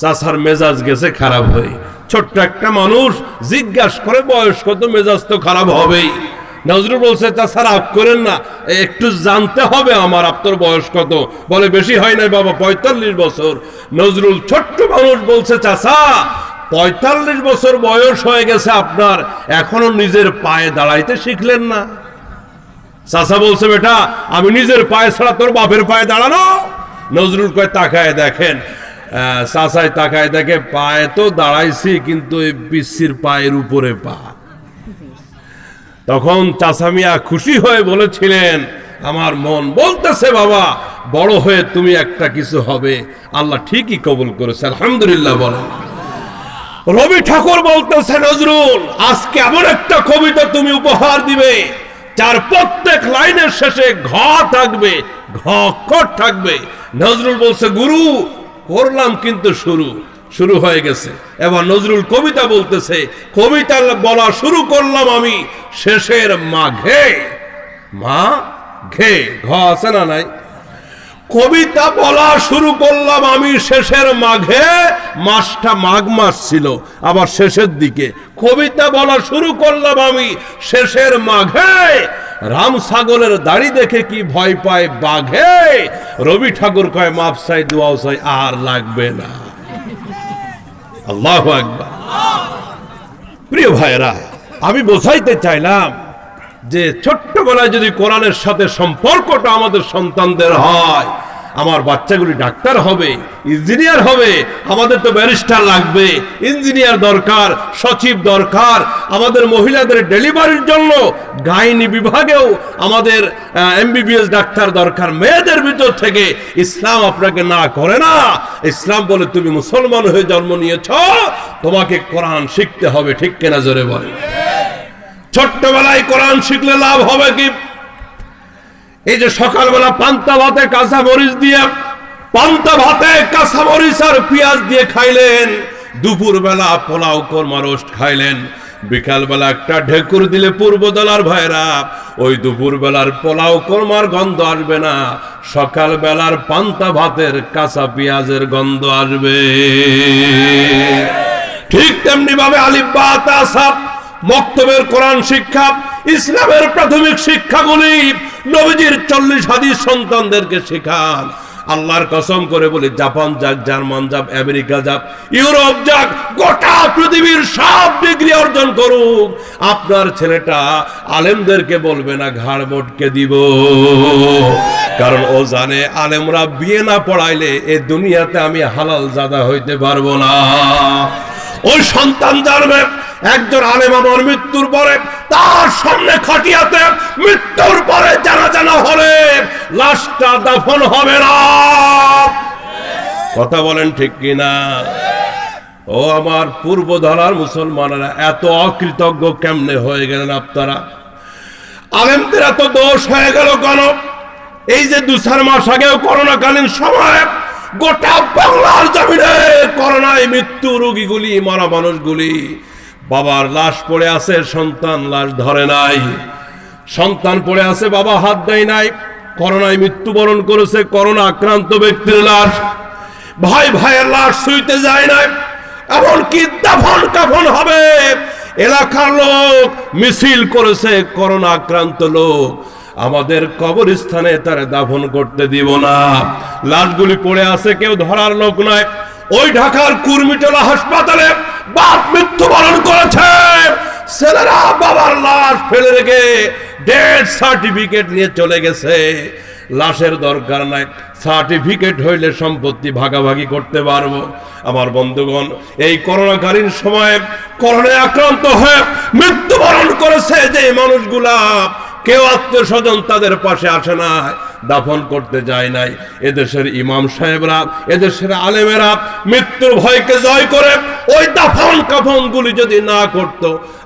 A: চাচার মেজাজ গেছে খারাপ হয়ে। ছোট্ট একটা মানুষ জিজ্ঞাসা করে বয়স কত, মেজাজ তো খারাপ হবেই। নজরুল বলছে, চাচা রাগ করেন না, একটু জানতে হবে আমার, আপনার বয়স কত? বলে, বেশি হয় নাই বাবা, 45 বছর। নজরুল ছোট্ট মানুষ বলছে, চাচা 45 বছর বয়স হয়ে গেছে আপনার, এখনো নিজের পায়ে দাঁড়াইতে শিখলেন না? চাচা বলছে, বেটা আমি নিজের পায়ে ছাড়া তোর বাপের পায়ে দাঁড়ানো? নজরুল কয়, তাকায় দেখেন। চাচায় তাকায় দেখে, পায়ে তো দাঁড়াইছি কিন্তু এই পিসির পায়ের উপরে পা। তখন চাচা মিয়া খুশি হয়ে বলেছিলেন, আমার মন বলতেছে বাবা বড় হয়ে তুমি একটা কিছু হবে। আল্লাহ ঠিকই কবুল করেছে, আলহামদুলিল্লাহ বলেন। রবি ঠাকুর বলতেছে, নজরুল আজকে এমন একটা কবিতা তুমি উপহার দিবে যার প্রত্যেক লাইনের শেষে ঘ থাকবে, ঘ অক্ষর থাকবে। নজরুল বলছে, গুরু করলাম কিন্তু শুরু হয়ে গেছে। এবার নজরুল কবিতা বলতেছে, কবিতা বলা শুরু করলাম আমি শেষের মাঘে। মা ঘে ঘ আছে না নাই? কবিতা বলা শুরু করলাম আমি শেষের মাঘে। মাসটা মাঘ মাস ছিল, আবার শেষের দিকে। কবিতা বলা শুরু করলাম আমি শেষের মাঘে। রাম ছাগলের দাড়ি দেখে কি ভয় পায় বাঘে। রবি ঠাকুর কয়, মাপ চাই দোয়াও চাই, আর লাগবে না। আল্লাহু আকবার। প্রিয় ভাইরা, আমি বোঝাইতে চাইলাম যে ছোট্টবেলায় যদি কোরআনের সাথে সম্পর্কটা আমাদের সন্তানদের হয়, আমার বাচ্চাগুলি ডাক্তার হবে, ইঞ্জিনিয়ার হবে, আমাদের তো ব্যারিস্টার লাগবে, ইঞ্জিনিয়ার দরকার, সচিব দরকার, আমাদের মহিলাদের ডেলিভারির জন্য গাইনি বিভাগেও আমাদের এমবিবিএস ডাক্তার দরকার। মেয়েদের ভিতর থেকে ইসলাম আপনাকে না করে না। ইসলাম বলে তুমি মুসলমান হয়ে জন্ম নিয়েছ, তোমাকে কোরআন শিখতে হবে। ঠিক কিনা জোরে বলে? ছোট্টবেলায় কোরআন শিখলে লাভ হবে কি? এই যে সকালবেলা পান্তা ভাতে কাঁচা মরিচ দিয়ে, পান্তা ভাতে কাঁচা মরিচ আর পেঁয়াজ দিয়ে খাইলেন, দুপুর বেলা পোলাও কোরমা রোস্ট খাইলেন, বিকাল বেলা একটা ঢেকুর দিলে পূর্ব দলার ভাইরা ওই দুপুর বেলার পোলাও কোরমার গন্ধ আসবে না, সকাল বেলার পান্তা ভাতের কাঁচা পেঁয়াজের গন্ধ আসবে। ঠিক তেমনি ভাবে আলিফ বা তা সা মক্তবের কোরআন শিক্ষা, ইসলামের প্রাথমিক শিক্ষাগুলি নবীজির 40 হাদিস সন্তানদেরকে শেখান। আল্লাহর কসম করে বলি, জাপান যাক, জার্মান যাক, আমেরিকা যাক, ইউরোপ যাক, গোটা পৃথিবীর সব ডিগ্রি অর্জন করুক, আপনার ছেলেটা আলেমদেরকে বলবে না ঘাড় মোটকে দিব। কারণ ও জানে আলেমরা বিয়ে না পড়াইলে এই দুনিয়াতে আমি হালাল জাদা হইতে পারবো না। ওই সন্তান জানবে একজন আলেম আমার মৃত্যুর পরে তার সামনে খাটিয়াতে মৃত্যুর পরে জানাজা হলে লাশটা দাফন হবে না। কথা বলেন ঠিক কিনা? ও আমার পূর্ব ধরার মুসলমানেরা, এত অকৃতজ্ঞ কেমনে হয়ে গেলেন আপনারা? আলেমদের এত দোষ হয়ে গেল কেন? এই যে 2-4 মাস আগেও করোনাকালীন সময় গোটা বাংলার জমিনে করোনায় মৃত্যু রোগীগুলি, মারা মানুষগুলি, বাবার লাশ পড়ে আছে, সন্তান লাশ ধরে নাই, সন্তান পড়ে আছে, বাবা হাত দেয় নাই, করোনায় মৃত্যুবরণ করেছে করোনা আক্রান্ত ব্যক্তির লাশ, ভাই ভাইয়ের লাশ ছুঁইতে যায় নাই, এমনকি দাফন কাফন হবে, এলাকার লোক মিছিল করেছে, করোনা আক্রান্ত লোক, আমাদের কবরস্থানে তারা দাফন করতে দিব না, লাশগুলি পড়ে আছে, কেউ ধরার লোক নয়। ওই ঢাকার কুর্মিটোলা হাসপাতালে বাপ মৃত্যুবরণ করেছে, ছেলেরা বাবার লাশ ফেলে রেখে ডেথ সার্টিফিকেট নিয়ে চলে গেছে। লাশের দরকার নাই, সার্টিফিকেট হইলে সম্পত্তি ভাগাভাগি করতে পারবো। আমার বন্ধুগণ, এই করোনাকালীন সময়ে করোনায় আক্রান্ত হয়ে মৃত্যুবরণ করেছে যে মানুষগুলা, কেউ আত্মীয় স্বজন তাদের পাশে আসে না, দাফন করতে যায় নাই। এদেশের ইমাম সাহেবরা, এদেশের আলেমেরা মৃত্যুর ভয়কে জয় করে ওই দাফন কাফন গুলি যদি না করত,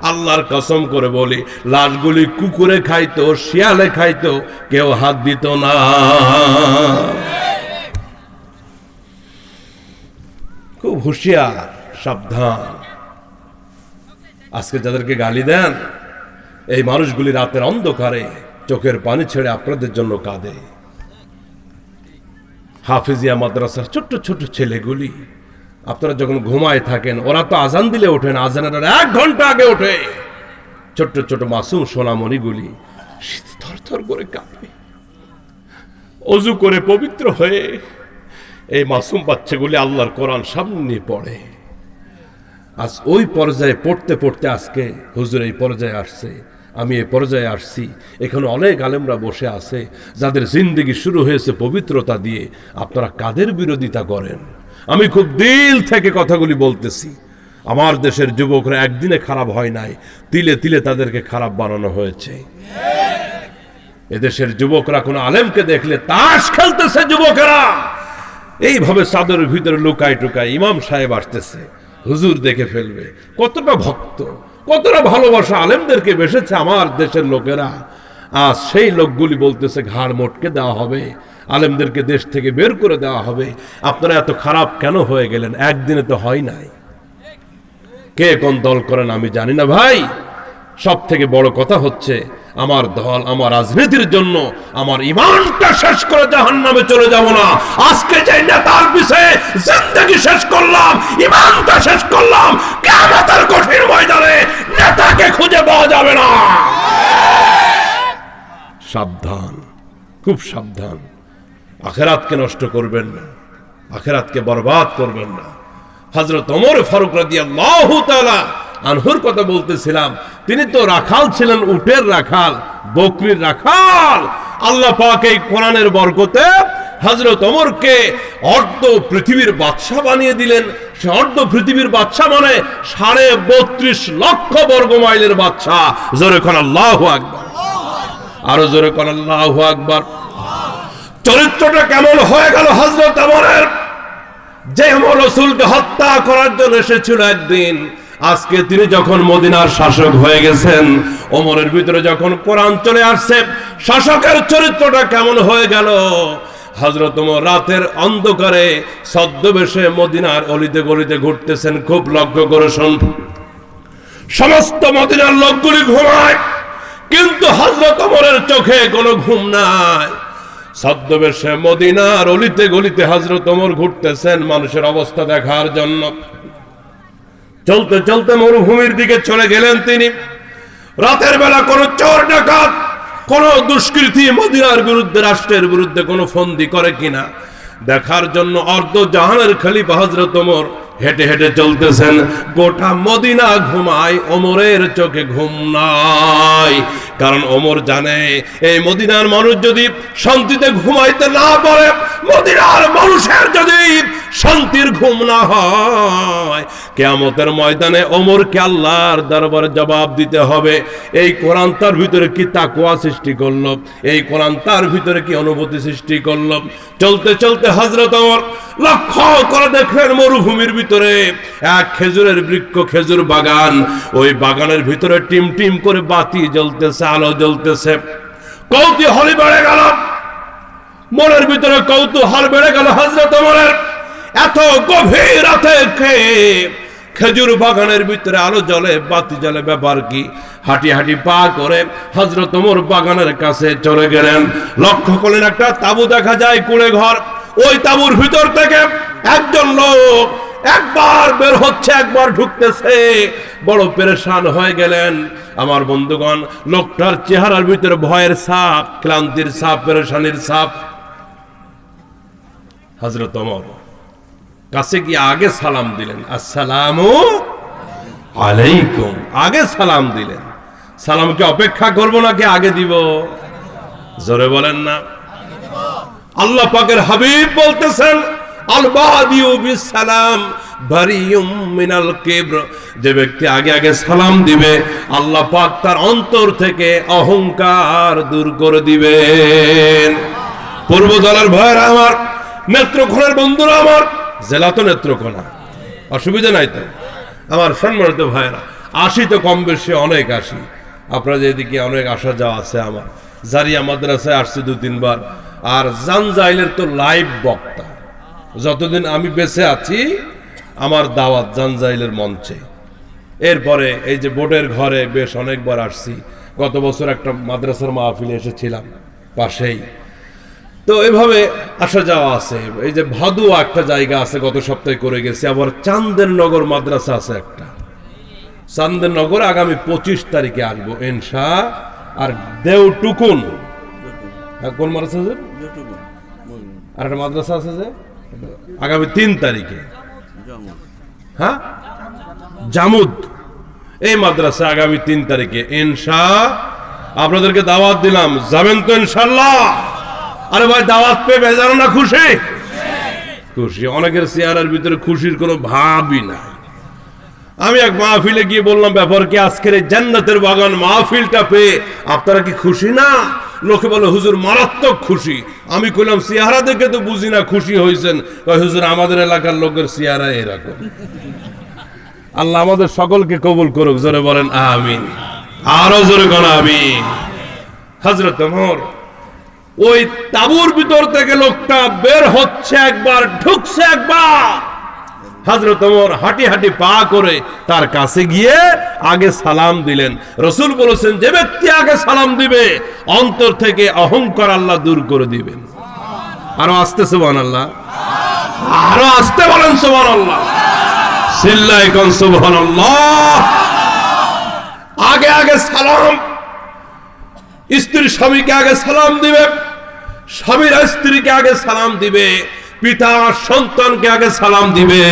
A: আল্লাহর কসম করে বলি, লাশগুলি কুকুরে খাইতো, শিয়ালে খাইতো, কেউ হাত দিত না। খুব হুঁশিয়ার, সাবধান। আজকে যাদেরকে গালি দেন, এই মানুষগুলি রাতের অন্ধকারে চোখের পানি ছেড়ে আপনাদের জন্য কাঁদে। হাফিজিয়া মাদ্রাসার ছোট্ট ছোট্ট ছেলেগুলি, আপনারা যখন ঘুমায় থাকেন, ওরা তো আজান দিলে ওঠেন, আজানের 1 ঘন্টা আগে ওঠে। ছোট্ট ছোট্ট মাসুম সোনামণিগুলি থরথর করে কাঁপে, অজু করে পবিত্র হয়ে এই মাসুম বাচ্চাগুলি আল্লাহর কোরআন সামনে নিয়ে পড়ে। আজ ওই পর্যায়ে পড়তে পড়তে আজকে হুজুর এই পর্যায়ে আসছে, আমি এই পর্যায়ে আসছি। এখানে অনেক আলেমরা বসে আছে যাদের জিন্দেগি শুরু হয়েছে পবিত্রতা দিয়ে। আপনারা কাদের বিরোধিতা করেন? আমি খুব দিল থেকে কথাগুলি বলতেছি। আমার দেশের যুবকরা একদিনে খারাপ হয় নাই, তিলে তিলে তাদেরকে খারাপ বানানো হয়েছে। এদেশের যুবকরা কোন আলেমকে দেখলে তাস খেলতেছে, যুবকেরা এইভাবে চাদরের ভিতরে লুকায় টুকায়, ইমাম সাহেব আসতেছে, হুজুর দেখে ফেলবে। কতটা ভক্ত, কতটা ভালোবাসা আলেমদেরকে বেসেছে আমার দেশের লোকেরা। আজ সেই লোকগুলি বলতেছে ঘাড় মোটকে দেওয়া হবে, আলেমদেরকে দেশ থেকে বের করে দেওয়া হবে। আপনারা এত খারাপ কেন হয়ে গেলেন? একদিনে তো হয় নাই। কে কোন দল করেন আমি জানি না ভাই। সব থেকে বড় কথা হচ্ছে, আমার দল, আমার রাজনীতির জন্য আমার ইমানটা শেষ করে জাহান্নামে চলে যাব না। আজকে যে নেতার পিছনে জিন্দেগি শেষ করলাম, ইমানটা শেষ করলাম, কিয়ামতের কঠিন ময়দানে নেতাকে খুঁজে পাওয়া যাবে না। সাবধান, খুব সাবধান। আখিরাতকে নষ্ট করবেন না, আখিরাতকে বরবাদ করবেন না। হযরত ওমর ফারুক রাদিয়াল্লাহু তাআলা আনহুর কথা বলতেছিলাম। তিনি তো রাখাল ছিলেন, উটের রাখাল, বকরির রাখাল। আল্লাহ পাক এই কোরআনের বরকতে হযরত ওমরকে অর্ধ পৃথিবীর বাদশা বানিয়ে দিলেন। সে অর্ধ পৃথিবীর বাদশা মানে 32.5 লক্ষ বর্গ মাইলের বাদশা। জোরে কোন আল্লাহু আকবার, আরো জোরে কোন আল্লাহু আকবার। চরিত্রটা কেমন হয়ে গেল হযরত ওমরের, যে ওমর রাসূলকে হত্যা করার জন্য এসেছিল একদিন, আজকে তিনি যখন মদিনার শাসক হয়ে গেছেন, ওমরের ভিতরে যখন কোরআন চলে আসছে, শাসকের চরিত্রটা কেমন হয়ে গেল। হযরত ওমর রাতের অন্ধকারে ছদ্মবেশে মদিনার অলিতে গলিতে ঘুরতেছেন। খুব লক্ষ্য করে শুন, সমস্ত মদিনার লোকগুলি ঘুমায়, কিন্তু হযরত ওমরের চোখে কোনো ঘুম নাই। ছদ্মবেশে মদিনার অলিতে গলিতে হযরত ওমর ঘুরতেছেন মানুষের অবস্থা দেখার জন্য। চলতে চলতে মরুভূমির দিকে চলে গেলেন তিনি। রাতের বেলা কোন চোর ডাকাত, কোন দুষ্কৃতী মদিনার বিরুদ্ধে, রাষ্ট্রের বিরুদ্ধে কোন ফন্দি করে কিনা দেখার জন্য অর্ধ জাহানের খলিফা হযরত ওমর হেঁটে হেঁটে চলতেছেন। গোটা মদিনা ঘুমায়, ওমরের চোখে ঘুম নাই। কারণ ওমর জানে, এই মদিনার মানুষ যদি শান্তিতে ঘুমাইতে না পারে, মদিনার মানুষের যদি শান্তির ঘুম না হয়, কিয়ামতের ময়দানে ওমরকে আল্লাহর দরবারে জবাব দিতে হবে। এই কোরআন তার ভিতরে কি তাকওয়া সৃষ্টি করলো, এই কোরআন তার ভিতরে কি অনুভূতি সৃষ্টি করলো। চলতে চলতে হযরত ওমর লক্ষ্য করে দেখলেন মরুভূমির ভিতরে এক খেজুরের বৃক্ষ, খেজুর বাগান। ওই বাগানের ভিতরে টিম টিম করে বাতি জ্বলতেছে, আলো জ্বলতেছে। কৌতূহল বেড়ে গেল মনের ভিতরে, কৌতূহল বেড়ে গেল হযরত ওমরের। এত গভীর রাতে খেজুর বাগানের ভিতরে আলো জ্বলে, বাতি জ্বলে, ব্যাপার কি? হাঁটি হাঁটি পা করে হযরত ওমর বাগানের কাছে চলে গেলেন। লক্ষ্য করলেন একটা তাঁবু দেখা যায়, কুড়ে ঘর। ওই তাঁবুর ভিতর থেকে একজন লোক একবার বের হচ্ছে, একবার ঢুকতেছে। বড় পেরেশান হয়ে গেলেন আমার বন্ধুগণ। লোকটার চেহারার ভিতরে ভয়ের ছাপ, ক্লান্তির ছাপ, পেরেশানির ছাপ। হযরত ওমর কাছে গিয়ে আগে সালাম দিলেন, আসসালামু আলাইকুম। আগে সালাম দিলেন। সালামকে অপেক্ষা করবো নাকি আগে দিব? জোরে বলেন না। আল্লাহ পাকের হাবিব বলতেছেন, আল বাদিউ বিস সালাম বারিউম মিনাল কিবর। যে ব্যক্তি আগে আগে সালাম দিবে, আল্লাহ পাক তার অন্তর থেকে অহংকার দূর করে দিবেন। পূর্বদলের ভাইরা আমার, নেত্রকোনার বন্ধুরা আমার, জেলা তো নেত্রকোনা, অসুবিধা নাই তো আমার সম্মানিত ভাইরা। আসি তো কম বেশি অনেক আসি, আপনারা যেদিকে অনেক আসা যাওয়া আছে। আমার জারিয়া মাদ্রাসায় আসছি 2-3 বার। আর জানজাইলের তো লাইভ বক্তা, যতদিন আমি বেঁচে আছি আমার দাওয়াত জানজাইলের মঞ্চে। এরপরে এই যে বোর্ডের ঘরে বেশ অনেকবার আসছি। গত বছর একটা মাদ্রাসার মাহফিলে এসেছিলাম পাশেই। তো এভাবে আসা যাওয়া আছে। এই যে ভাদুয়া একটা জায়গা আছে, গত সপ্তাহে করে গেছি। আবার চান্দের নগর মাদ্রাসা আছে একটা, চান্দের নগর আগামী 25 তারিখে আসবো ইনশা। আর দেওটুকুন, কোন মাদ্রাসা আছে? আর একটা মাদ্রাসা আছে যে আগামী 3 তারিখে, হ্যাঁ জামুদ। এই মাদ্রাসা আগামী 3 তারিখে ইনশা। আপনাদেরকে দাওয়াত দিলাম, যাবেন তো ইনশাল্লাহ? আরে ভাই, দাওয়াত পেয়ে বেজানো না খুশি? খুশি। অনেকের চেহারার ভিতরে খুশির কোনো ভাবই নাই। আমি এক মাহফিলে গিয়ে বললাম, ব্যাপার কি আজকের এই জান্নাতের বাগান মাহফিলটা পেয়ে আপনারা কি খুশি না? লোকে বলে হুজুর মারাত্মক খুশি। আমি কইলাম চেহারা দেখে তো বুঝি না খুশি হয়েছেন। হুজুর আমাদের এলাকার লোকের চেহারা এরকম। আল্লাহ আমাদের সকলকে কবুল করুক, জোরে বলেন আমিন। আরো জোরে কোন আমিন। হযরত ওমর ওই তাঁবুর ভিতর থেকে লোকটা বের হচ্ছে একবার, ঢুকছে একবার। হযরত ওমর হাঁটি হাঁটি পা করে তার কাছে গিয়ে আগে সালাম দিলেন। রাসূল বলেছেন, যে ব্যক্তি আগে সালাম দিবে অন্তর থেকে অহংকার আল্লাহ দূর করে দিবেন। আরো আস্তে সুবহানাল্লাহ, আরো আস্তে বলেন সুবহানাল্লাহ, চিল্লায়ে কোন সুবহানাল্লাহ। আগে আগে সালাম। স্ত্রী স্বামীকে আগে সালাম দিবে, স্বামীরা স্ত্রীকে আগে সালাম দিবে, পিতা সন্তানকে আগে সালাম দিবে।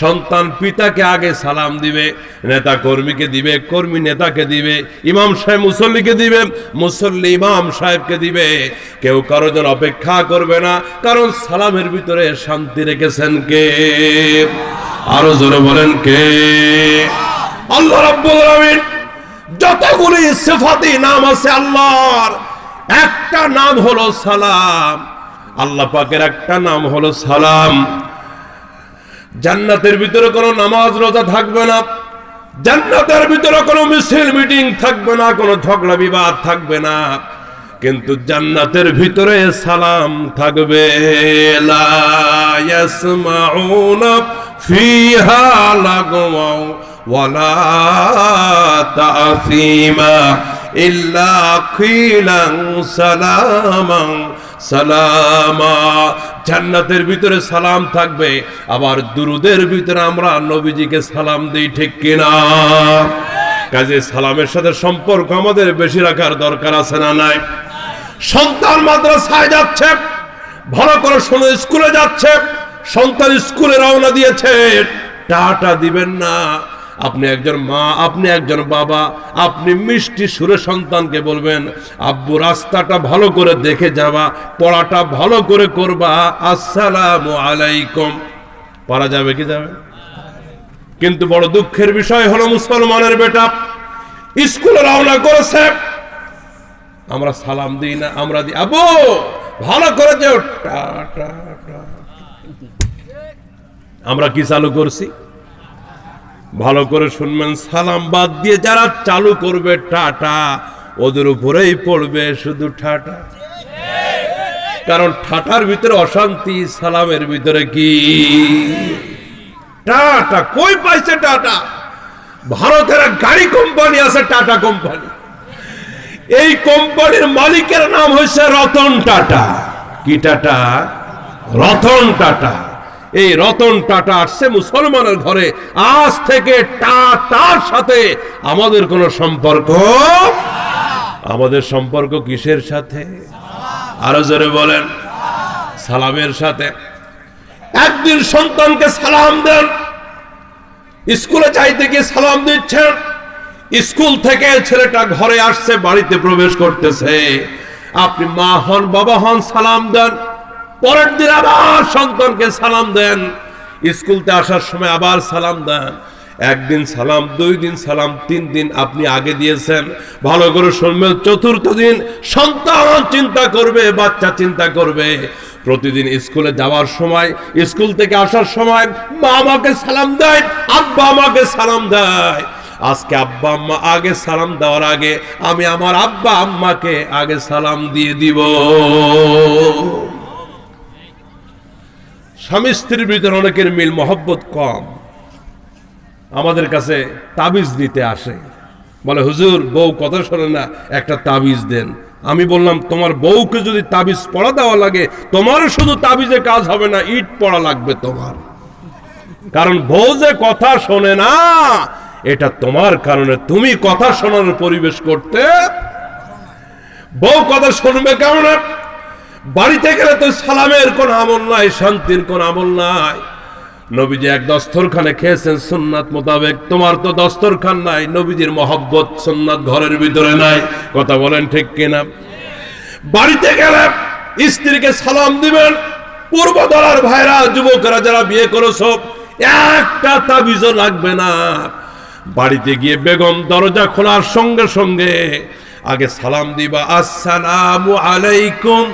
A: সন্তান পিতাকে আগে সালাম দিবে, নেতা কর্মীকে দিবে, কর্মী নেতাকে দিবে, ইমাম সাহেব মুসল্লিকে দিবে, মুসল্লি ইমাম সাহেবকে দিবে। কেউ কারোর জন্য অপেক্ষা করবে না, কারণ সালামের ভিতরে শান্তি রেখেছেন কে? আরো জোরে বলেন কে? আল্লাহ রাব্বুল আলামিন। যতগুলি সিফাতি নাম আছে আল্লাহর, একটা নাম হলো সালাম। আল্লাহ পাকের একটা নাম হলো সালাম। জান্নাতের ভিতরে কোনো নামাজ রোজা থাকবে না, জান্নাতের ভিতরে কোনো মিছিল মিটিং থাকবে না, কোনো ঝগড়া বিবাদ থাকবে না, কিন্তু জান্নাতের ভিতরে সালাম থাকবে। লা ইয়াসমাউনা ফিহা লাগওয়া ওয়ালা তা'সীমা ইল্লা কিলান সালামান সালামা। জান্নাতের ভিতরে সালাম থাকবে, আবার দুরুদের ভিতরে আমরা নবীজিকে সালাম দিই, ঠিক কিনা? কাজে সালামের সাথে সম্পর্ক আমাদের বেশি রাখার দরকার আছে না নাই? সন্তান মাদ্রাসায় যাচ্ছে, ভালো করে শোনো, স্কুলে যাচ্ছে, সন্তান স্কুলে রওনা দিয়েছে, টাটা দিবেন না। আপনি একজন মা, আপনি একজন বাবা, আপনি মিষ্টি সুরে সন্তানকে বলবেন, আব্বু রাস্তাটা ভালো করে দেখে যাবা, পড়াটা ভালো করে করবা, আসসালামু আলাইকুম। পারা যাবে কি যাবে? কিন্তু বড় দুঃখের বিষয় হলো মুসলমানের বেটা স্কুলে রওনা করেছে, আমরা সালাম দিই না, আমরা দিই আব্বু ভালো করে যাও, টাটা। আমরা কি চালু করছি? ভালো করে শুনবেন, সালাম বাদ দিয়ে যারা চালু করবে টাটা, ওদের উপরেই পড়বে শুধু ঠাটা। কারণ ঠাটার ভিতরে অশান্তি, সালামের ভিতরে কি? টাটা। কই পাইছে টাটা? ভারতের গাড়ি কোম্পানি আছে টাটা কোম্পানি, এই কোম্পানির মালিকের নাম হয়েছে রতন টাটা। কি টাটা? রতন টাটা। এই রতন টাটা আসছে মুসলমানের ঘরে। আজ থেকে টাটার সাথে আমাদের কোনো সম্পর্ক? আমাদের সম্পর্ক কিসের সাথে? আরো জোরে বলেন, সালামের সাথে। একদিন সন্তানকে সালাম দেন, স্কুলে যাইতে গিয়ে সালাম দিচ্ছেন, স্কুল থেকে ছেলেটা ঘরে আসছে, বাড়িতে প্রবেশ করতেছে, আপনি মা হন বাবা হন সালাম দেন, পরের দিন আবার সন্তানকে সালাম দেন, স্কুলতে আসার সময় আবার সালাম দেন। একদিন সালাম, 2 দিন সালাম, 3 দিন আপনি আগে দিয়েছেন, ভালো করে শুনবেন। চতুর্থ দিন সন্তান চিন্তা করবে, বাচ্চা চিন্তা করবে, প্রতিদিন স্কুলে যাওয়ার সময়, স্কুল থেকে আসার সময় মা আমাকে সালাম দেয়, আব্বা আমাকে সালাম দেয়। আজকে আব্বা আম্মা আগে সালাম দেওয়ার আগে আমি আমার আব্বা আম্মাকে আগে সালাম দিয়ে দিব। স্বামী স্ত্রীর ভিতরে অনেকের মিল মহব্বত কম। আমাদের কাছে তাবিজ দিতে আসে, বলে হুজুর বউ কথা শোনে না, একটা তাবিজ দেন। আমি বললাম তোমার বউকে যদি তাবিজ পড়া দেওয়া লাগে, তোমার শুধু তাবিজে কাজ হবে না, ইট পড়া লাগবে তোমার। কারণ বউ যে কথা শোনে না, এটা তোমার কারণে, তুমি কথা শোনানোর পরিবেশ করতে। বউ কথা শুনবে কেমন? বাড়িতে গেলে তো সালামের কোন আমল নাই, শান্তির কোন আমল নাই। নবীজি এক দস্তরখানে খেয়েছেন সুন্নাত মোতাবেক, তোমার তো দস্তরখান নাই, নবীজির মহব্বত সুন্নাত ঘরের ভিতরে নাই। কথা বলেন ঠিক কিনা? বাড়িতে গেলে স্ত্রীকে সালাম দিবেন। পূর্বদলার ভাইরা, যুবকরা যারা বিয়ে করেছো, একটা তাবিজও লাগবে না। বাড়িতে গিয়ে বেগম দরজা খোলার সঙ্গে সঙ্গে আগে সালাম দিবা, আসসালামু আলাইকুম।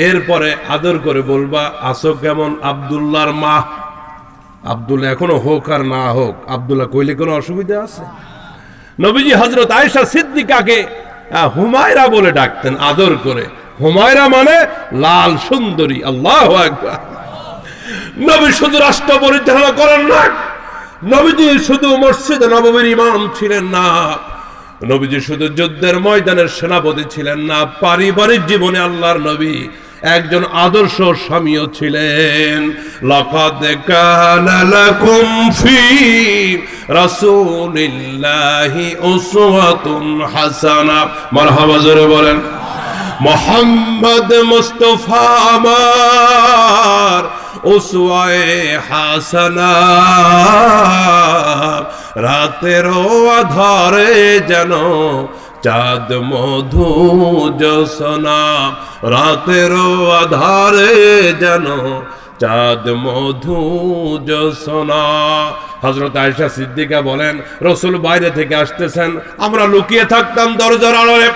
A: এরপরে আদর করে বলবা, আসো কেমন আব্দুল্লাহর মা। আব্দুল্লাহ এখনো হোক আর না হোক, আব্দুল্লাহ কইলে কোনো অসুবিধা আছে? নবীজি হযরত আয়েশা সিদ্দিকাকে হুমায়রা বলে ডাকতেন আদর করে। হুমায়রা মানে লাল সুন্দরী। আল্লাহু আকবার। নবী শুধু রাষ্ট্র পরিচালনা করেন না, নবীজি শুধু মসজিদে নববীর ইমাম ছিলেন না, নবীজি শুধু যুদ্ধের ময়দানের সেনাপতি ছিলেন না, পারিবারিক জীবনে আল্লাহর নবী একজন আদর্শ স্বামীও ছিলেন। লাকাদ কানা লাকুম ফি রাসূলিল্লাহি উসওয়াতুন হাসানাহ। মারহাবা, জোরে বলেন। মুহাম্মদ মুস্তাফা আমার উসওয়ায়ে হাসানা। রাতেরও আধারে যেন চাঁদ মধু জোছনা, রাতেরও আধারে যেন চাঁদ মধু জোছনা। হযরত আয়েশা সিদ্দিকা বলেন, রাসূল বাইরে থেকে আসতেছেন, আমরা লুকিয়ে থাকতাম দরজার আড়ালে,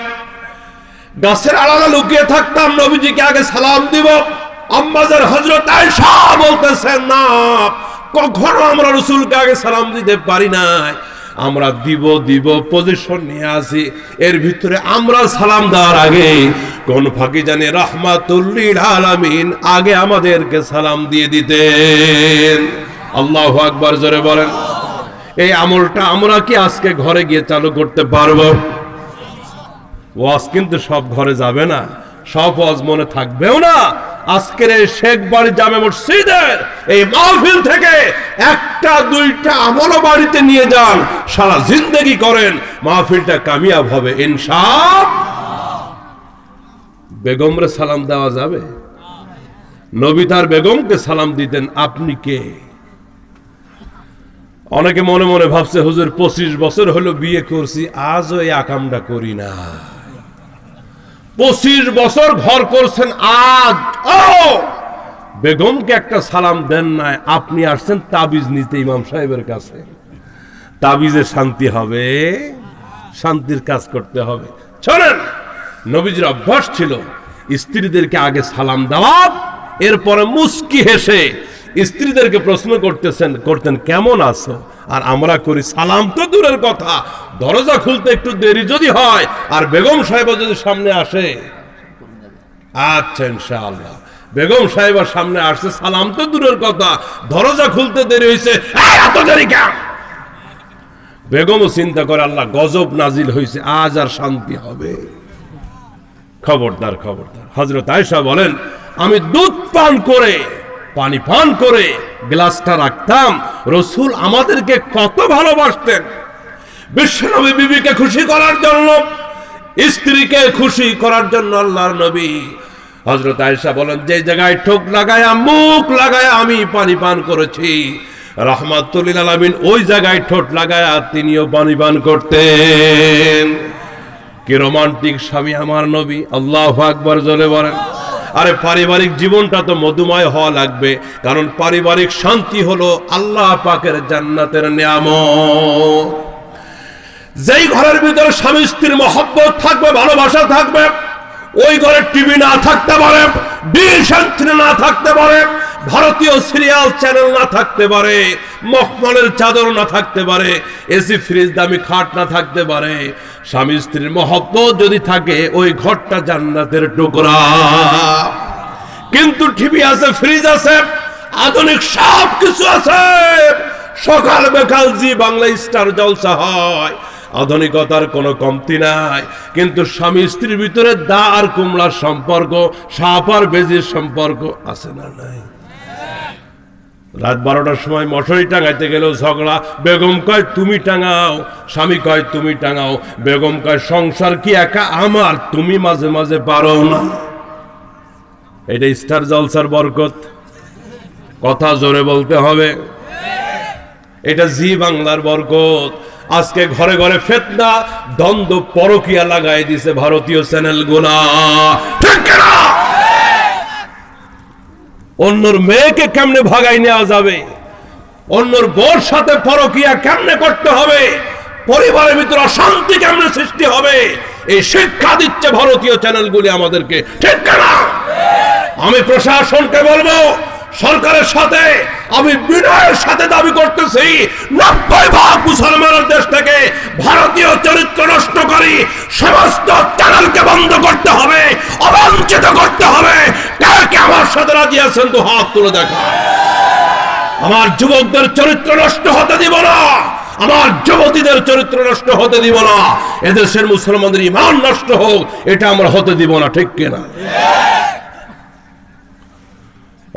A: গাছের আড়ালে লুকিয়ে থাকতাম, নবীজিকে আগে সালাম দিব। আম্মাজান হযরত আয়েশা বলতেছেন, না, কখনো আমরা রাসূলকে আগে সালাম দিতে পারি নাই, আমরা দিব পজিশন নিয়ে আসি। এর ভিতরে আমরা সালাম দেওয়ার আগে কোন ফাঁকি জানে রাহমাতুল লিল আলামিন আগে আমাদেরকে সালাম দিয়ে দিতেন। আল্লাহু আকবার, জোরে বলেন। এই আমলটা আমরা কি আজকে ঘরে গিয়ে চালু করতে পারবো? ওয়াজ কিন্তু সব ঘরে যাবে না, সব ওয়াজ মনে থাকবেও না। আজকের এই শেখ বাড়ি জামে মসজিদের এই মাহফিল থেকে একটা দুইটা আমল বাড়িতে নিয়ে যান, সারা জিন্দেগি করেন, মাহফিলটা কামিয়াব হবে ইনশাআল্লাহ। বেগমরে সালাম দেওয়া যাবে? নবী তার বেগমকে সালাম দিতেন। আপনি কে? অনেকে মনে মনে ভাবছে, হুজুর 25 বছর হলো বিয়ে করছি, আজও এই আকামটা করি না। 25 বছর ঘর করছেন, আজ বেগমকে একটা সালাম দেন নাই। আপনি আসছেন তাবিজ নিতে ইমাম সাহেবের কাছে। তাবিজে শান্তি হবে? শান্তির কাজ করতে হবে। শোনেন, নবীজির অভ্যাস ছিল স্ত্রীদেরকে আগে সালাম দেওয়া, এরপরে মুস্কি হেসে স্ত্রীদেরকে প্রশ্ন করতেন কেমন আছো। আর আমরা করি সালাম তো দূরের কথা, দরজা খুলতে একটু দেরি যদি হয় আর বেগম সাহেব যদি সামনে আসে, আচ্ছা ইনশাআল্লাহ, বেগম সাহেবের সামনে আসছে, সালাম তো দূরের কথা, দরজা খুলতে দেরি হয়েছে, এত দেরি কেন? বেগমও চিন্তা করে, আল্লাহ গজব নাজিল হয়েছে, আজ আর শান্তি হবে। খবরদার, খবরদার। হযরত আয়েশা বলেন, আমি দুধ পান করে, পানি পান করে গ্লাসটা রাখতাম, রাসূল আমাদেরকে কত ভালোবাসতেন। বিশ্বনবী বিবিকে খুশি করার জন্য, স্ত্রীকে খুশি করার জন্য আল্লাহর নবী। হযরত আয়েশা বলেন, যে জায়গায় ঠোক লাগায়া মুখ লাগায়া আমি পানি পান করেছি, রাহমাতুল লিল আলামিন ওই জায়গায় ঠোঁট লাগায়া তিনিও পানি পান করতেন। কি রোমান্টিক স্বামী আমার নবী! আল্লাহু আকবার, জোরে বলেন। আরে পারিবারিক জীবনটা তো মধুময় হওয়া লাগবে, কারণ পারিবারিক শান্তি হলো আল্লাহ পাকের জান্নাতের নিয়ামত। যেই ঘরের ভিতরে স্বামী স্ত্রীর মহব্বত থাকবে, ভালোবাসা থাকবে, ওই ঘরে টিভি না থাকতে পারে, ডিশ অ্যান্টেনা না থাকতে পারে, ভারতীয় সিরিয়াল চ্যানেল না থাকতে পারে, মখমলের চাদর না থাকতে পারে, এসি ফ্রিজ দামি খাট না থাকতে পারে, স্বামী স্ত্রীর মহব্বত যদি থাকে, ওই ঘরটা জান্নাতের টুকরা। কিন্তু টিভি আছে, ফ্রিজ আছে, আধুনিক সব কিছু আছে, সকাল বেকাল জি বাংলা স্টার জলসা হয়, আধুনিকতার কোনো কমতি নাই। কিন্তু স্বামী স্ত্রীর ভিতরে দা আর কুমড়ার সম্পর্ক, সাপ আর বেজির সম্পর্ক আছে না নাই? রাত 12টার সময় মশারি টাঙাইতে গেলেও ঝগড়া, বেগম কয় তুমি টাঙাও, স্বামী কয় তুমি টাঙাও, বেগম কয় সংসার কি একা আমার, তুমি মাঝে মাঝে পারো না। এটা স্টার জলসার বরকত, কথা জোরে বলতে হবে। এটা জি বাংলার বরকত। আজকে ঘরে ঘরে ফিতনা, দ্বন্দ্ব, পরকিয়া লাগাই দিছে ভারতীয় চ্যানেলগুলা, ঠিক না? অন্যর মেয়েকে কেমনে ভাগাই নেওয়া যাবে, অন্যর বউর সাথে পরকিয়া কেমনে করতে হবে, পরিবারের ভিতরে অশান্তি কেমনে সৃষ্টি হবে, এই শিক্ষা দিচ্ছে ভারতীয় চ্যানেলগুলি আমাদেরকে, ঠিক না? আমি প্রশাসনকে বলবো, সরকারের সাথে আমি বিনয়ের সাথে দাবি করতেছি, 90% মুসলমানের দেশ থেকে ভারতীয় চরিত্র নষ্টকারী সমস্ত চ্যানেলকে বন্ধ করতে হবে, অবাঞ্ছিত করতে হবে। কে আমার সাথে রাজি আছেন তো হাত তুলে দেখা। আমার যুবকদের চরিত্র নষ্ট হতে দিব না, আমার যুবতীদের চরিত্র নষ্ট হতে দিব না, এদেশের মুসলমানদের ঈমান নষ্ট হোক, এটা আমরা হতে দিব না, ঠিক কিনা?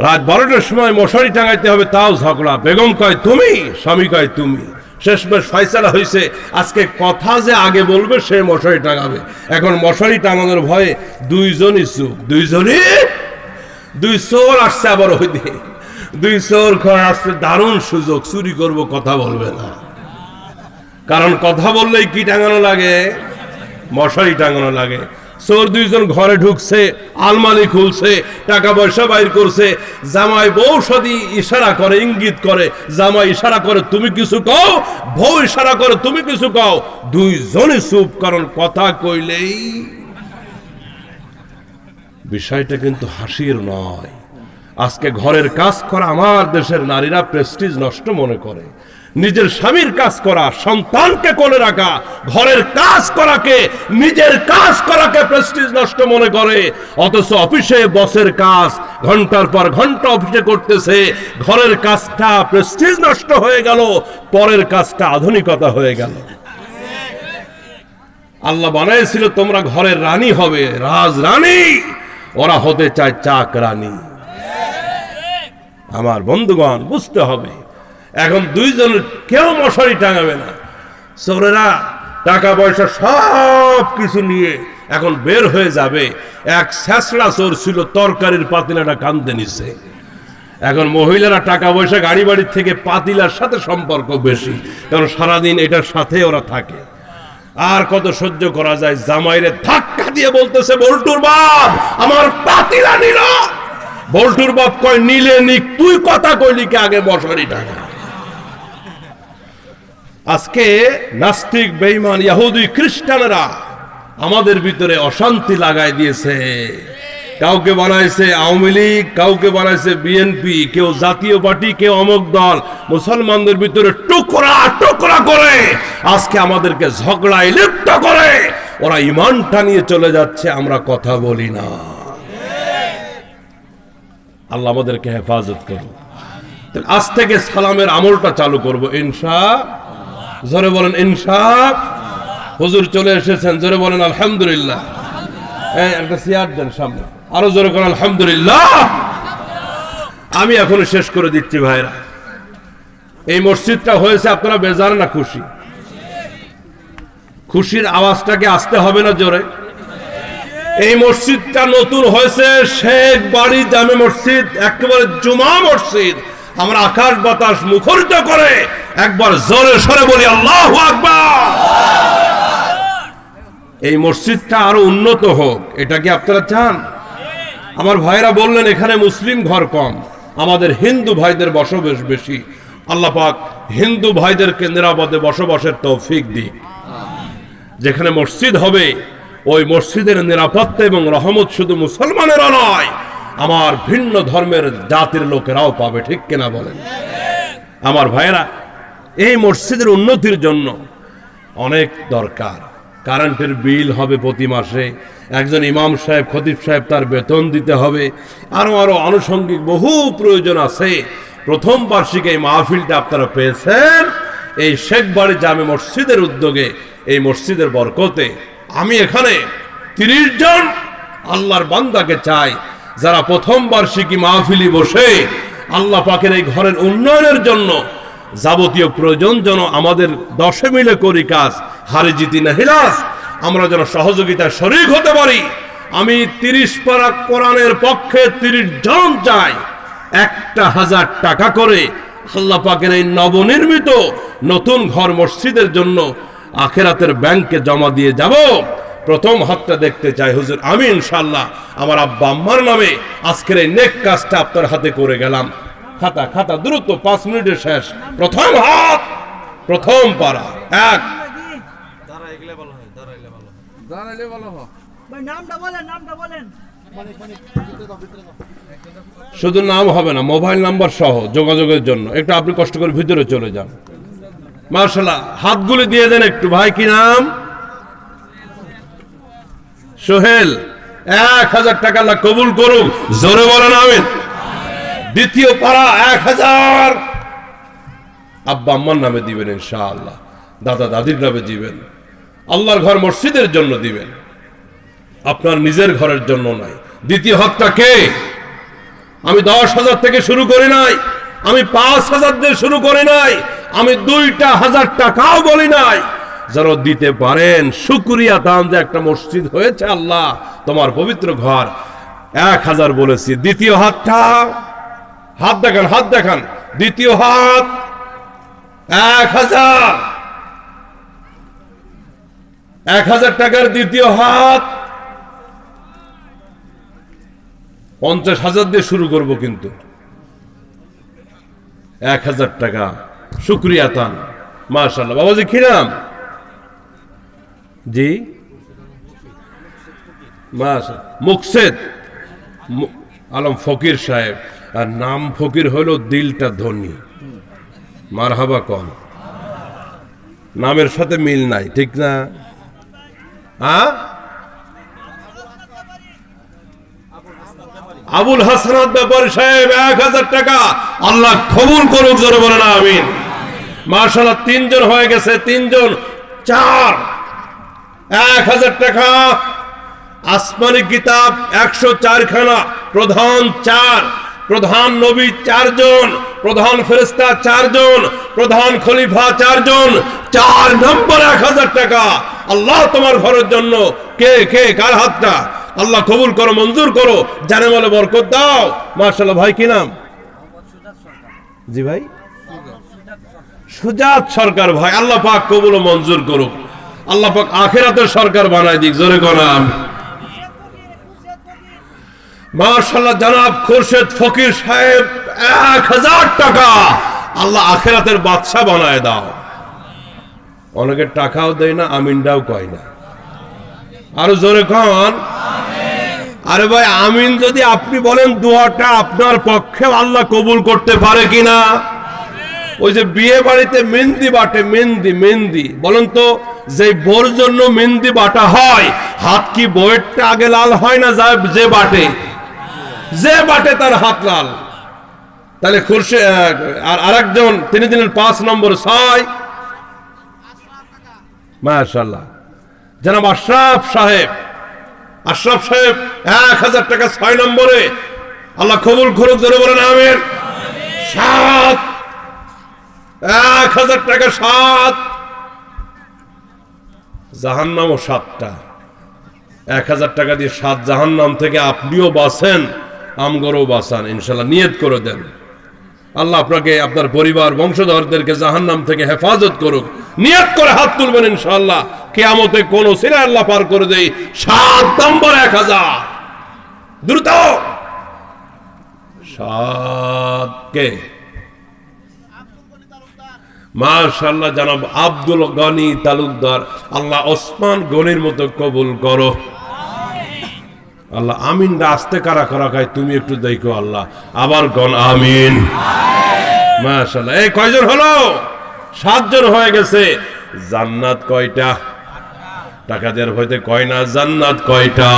A: রাত 12টার সময় মশারি টাঙাইতে হবে, তাও ঝগড়া, বেগম কয় তুমি, স্বামী কয় তুমি। শেষমেশ ফয়সালা হয়েছে, আজকে কথা যে আগে বলবে সে মশারি টাঙাবে। এখন মশারি টাঙানোর ভয়ে দুইজনই চুপ, দুই চোর আসছে আবার ওই দিকে, দুই চোর ঘরে আসছে, দারুণ সুযোগ, চুরি করব, কথা বলবে না। কারণ কথা বললেই কি টাঙানো লাগে? মশারি টাঙানো লাগে। চোর দুইজন ঘরে ঢুকছে, আলমারি খুলছে, টাকা পয়সা বাইর করছে। জামাই বউ সাথে ইশারা করে, ইঙ্গিত করে। জামাই ইশারা করে তুমি কিছু কও, বউ ইশারা করে তুমি কিছু কও। দুইজনে চুপ, কারণ কথা কইলেই। বিষয়টা কিন্তু হাসির নয়। আজকে ঘরের কাজ করা আমার দেশের নারীরা প্রেস্টিজ নষ্ট মনে করে। নিজের স্বামীর কাজ করা, সন্তানকে কোলে রাখা, ঘরের কাজ করাকে, নিজের কাজ করাকে প্রেস্টিজ নষ্ট মনে করে। অথচ অফিসে বসের কাজ ঘন্টার পর ঘন্টা অফিসে করতেছে, ঘরের কাজটা প্রেস্টিজ নষ্ট হয়ে গেল, পরের কাজটা আধুনিকতা হয়ে গেল। আল্লাহ বানাইছিল তোমরা ঘরের রানী হবে, রাজরানী, ওরা হতে চায় চাক রানী। আমার বন্ধুগণ, বুঝতে হবে, এখন দুইজন কেউ মশারি টাঙাবে না। চোরেরা টাকা পয়সা সব কিছু নিয়ে এখন বের হয়ে যাবে। এক ছেঁচড়া চোর ছিল, তরকারির পাতিলাটা কান্দে নিছে। এখন মহিলারা টাকা পয়সা, গাড়ি বাড়ির থেকে পাতিলার সাথে সম্পর্ক বেশি, কারণ সারাদিন এটার সাথে ওরা থাকে। আর কত সহ্য করা যায়? জামাইরে ধাক্কা দিয়ে বলতেছে, বল্টুর বাপ আমার পাতিলা নিল। বল্টুর বাপ কয়, নিলে নিক, তুই কথা কইলি কি আগে মশারি টাকা। আজকে নাস্তিক, বেঈমান, ইহুদি, খ্রিস্টানরা আমাদের ভিতরে অশান্তি লাগাই দিয়েছে। কাউকে বানাইছে আওয়ামী লীগ, কাউকে বানাইছে বিএনপি, কেউ জাতীয় পার্টি, কেউ অমুক দল। মুসলমানদের ভিতরে টুকরা টুকরা করে আজকে আমাদেরকে ঝগড়ায় লিপ্ত করে। ওরা ঈমানটা নিয়ে চলে যাচ্ছে, আমরা কথা বলি না। আল্লাহ আমাদেরকে হেফাজত করুন। আজ থেকে সালামের আমলটা চালু করব ইনশাআল্লাহ। জোরে বলেন ইনশাআল্লাহ। হুজুর চলে এসেছেন, জোরে বলেন আলহামদুলিল্লাহ। একটা চেয়ার দেন সামনে, আরো জোরে করেন আলহামদুলিল্লাহ। আমি এখনো শেষ করে দিচ্ছি ভাইরা। এই মসজিদটা হয়েছে, আপনারা বেজার না খুশি? খুশির আওয়াজটাকে আসতে হবে না জোরে? এই মসজিদটা নতুন হয়েছে, শেখ বাড়ি জামে মসজিদ, একেবারে জুমা মসজিদ। আমরা আকাশ বাতাস মুখরিত করে একবার জোরে সরে বলি আল্লাহু আকবার। এই মসজিদটা আরো উন্নত হোক, এটা কি আপনারা চান? আমার ভাইরা বললেন এখানে মুসলিম ঘর কম, আমাদের হিন্দু ভাইদের বসবাস বেশি। আল্লাহ পাক হিন্দু ভাইদেরকে নিরাপদে বসবাসের তৌফিক দিক। যেখানে মসজিদ হবে ওই মসজিদের নিরাপত্তা এবং রহমত শুধু মুসলমানেরা নয়, আমার ভিন্ন ধর্মের জাতির লোকেরাও পাবে। ঠিক কিনা বলেন? আমার ভাইয়েরা, এই মসজিদের উন্নতির জন্য অনেক দরকার। কারেন্টের বিল হবে প্রতি মাসে, একজন ইমাম সাহেব, খতিব সাহেব, তার বেতন দিতে হবে, আরো আরো আনুষঙ্গিক বহু প্রয়োজন আছে। প্রথম বার্ষিক এই মাহফিলটা আপনারা পেয়েছেন এই শেখ বাড়ি জামে মসজিদের উদ্যোগে, এই মসজিদের বরকতে। আমি এখানে 30 জন আল্লাহর বান্দাকে চাই, যারা প্রথম বার্ষিকী মাহফিলি বসে আল্লাহ পাকের এই ঘরের উন্নয়নের জন্য যাবতীয় প্রয়োজন যেন আমাদের 10 মিলে করি কাজ, হারে জিতি না হিলাস, আমরা যেন সহযোগিতায় শরীক হতে পারি। আমি 30 পারা কোরআনের পক্ষে 30 জন চাই, 1000 টাকা করে আল্লাহ পাকের এই নবনির্মিত নতুন ঘর মসজিদের জন্য আখিরাতের ব্যাংকে জমা দিয়ে যাব। প্রথম হাতটা দেখতে চাই হুজুর। আমি ইনশাআল্লাহ আমার আব্বা আম্মার নামে আজকের এই নেক কাজটা আপনার হাতে করে গেলাম। খাতা খাতা দ্রুত, 5 মিনিটে শেষ। প্রথম হাত, প্রথম পারা। এক, শুধু নাম হবে না, মোবাইল নাম্বার সহ যোগাযোগের জন্য একটু আপনি কষ্ট করে ভিতরে চলে যান। মাশাআল্লাহ, হাতগুলি দিয়ে দেন একটু। ভাই কি নাম? সোহেল। 1000 টাকা আল্লাহ কবুল করুক, জোরে বলেন আমিন। দ্বিতীয় পারা 1000 আব্বা আম্মার নামে দিবেন ইনশাআল্লাহ, দাদা দাদির নামে দিবেন, আল্লাহর ঘর মসজিদের জন্য দিবেন, আপনার নিজের ঘরের জন্য নাই। দ্বিতীয় হকটা কে? আমি 10,000 থেকে শুরু করি নাই, আমি 5,000 দিয়ে শুরু করি নাই, আমি 2,000 টাকাও বলি নাই। যারা দিতে পারেন শুকরিয়া দান যে একটা মসজিদ হয়েছে, আল্লাহ তোমার পবিত্র ঘর, 1000 বলেছি। দ্বিতীয় হাতটা হাত দেখান, হাত দেখান। দ্বিতীয় হাত 1000, 1000 টাকার দ্বিতীয় হাত। 50,000 দিয়ে শুরু করব কিন্তু। 1000 টাকা, শুকরিয়া তান, মাশাআল্লাহ। বাবাজি কি নাম? জি মুকসেদ আলম ফকির সাহেব। আর নাম ফকির হলো দিলটা ধনী। মারহাবা কন, নামের সাথে মিল নাই, ঠিক না? আবুল হাসনাত ব্যাপারী সাহেব 1000 টাকা। আল্লাহ কবুল করুক, জোরে বলেন আমিন। মাশাআল্লাহ, 3 জন হয়ে গেছে, 3 জন 4, 1000 টাকা। আসমানি কিতাব 104 খানা, প্রধান 4, প্রধান নবী 4 জন, প্রধান ফেরেশতা 4 জন, প্রধান খলিফা 4 জন। 4 নম্বর 1000 টাকা। আল্লাহ তোমার ঘরের জন্য। কে কে কার হাতটা? আল্লাহ কবুল করো, মঞ্জুর করো, জানে বলে বরকত দাও। মাশাআল্লাহ। ভাই কি নাম? জি ভাই, সুজাত সরকার ভাই। আল্লাহ পাক কবুল ও মঞ্জুর করুক। আল্লাহ পাক আখিরাতের সরকার বানায় দিক, জোরে কোন। মাশাআল্লাহ, জনাব খুরশেদ ফকির সাহেব 1000 টাকা। আল্লাহ আখিরাতের বাদশা বানায় দাও। অনেকে টাকাও দেয় না, আমিনটাও কয় না। আরো জোরে কোন। আরে ভাই, আমিন যদি আপনি বলেন, দোয়াটা আপনার পক্ষে আল্লাহ কবুল করতে পারে কিনা? ওই যে বিয়ে বাড়িতে মেহেন্দি বাটে, মেহেন্দি মেহেন্দি, বলেন তো, যে বোর জন্য মেহেন্দি বাটা হয়, হাত কি বউয়েরটা আগে লাল হয় না যে বাটে? যে বাটে তার হাত লাল। তাহলে খুরশে আর আরেকজন তিনি দিলেন 5 নম্বর 6। মাশাআল্লাহ, জনাব আশরাফ সাহেব। আশরাফ সাহেব 1000 টাকা 6 নম্বরে। আল্লাহ কবুল করুক, জোরে বলেন আমিন। 7, 1000 টাকা 7। জাহান্নামও 7টা। 1000 টাকা দিয়ে 7 জাহান্নাম থেকে আপনিও বাঁচেন, আমগরও বাঁচান ইনশাআল্লাহ। নিয়ত করে দেন, আল্লাহ আপনাকে, আপনার পরিবার বংশধরদেরকে জাহান্নাম থেকে হেফাজত করুক। নিয়ত করে হাত তুলবেন ইনশাআল্লাহ। কিয়ামতে কোন সিরা আল্লাহ পার করে দেই। 7 নম্বর 1000। দ্রুত 7 কে? মাশাআল্লাহ, জনাব আব্দুল গনি তালুকদার। আল্লাহ ওসমান গনির মতো কবুল করো। আল্লাহ আমিন। আস্তে কারা করা খায় তুমি একটু দেখো আল্লাহ। আবার গন আমিন। মাশাআল্লাহ। এই কয়জন হলো? 7 জন হয়ে গেছে। জান্নাত কয়টা? টাকা দেওয়ার ভয়তে কয় না, জান্নাত কয়টা?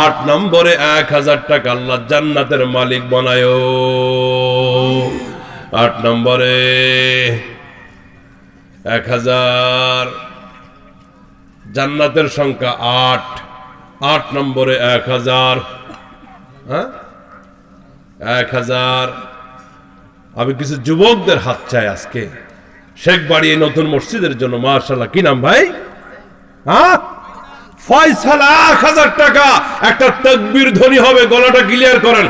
A: 8 নম্বরে 1000 টাকা। আল্লাহ জান্নাতের মালিক বানায়। 8 নম্বরে 1000। জান্নাতের সংখ্যা 8। 8 নম্বরে 1000। 1000। আমি কিছু যুবকদের হাত চাই আজকে শেখ বাড়ি নতুন মসজিদের জন্য। মাশাআল্লাহ। কি নাম ভাই? ফয়সাল 1000 টাকা। একটা তাকবীর ধ্বনি হবে, গলাটা ক্লিয়ার করেন।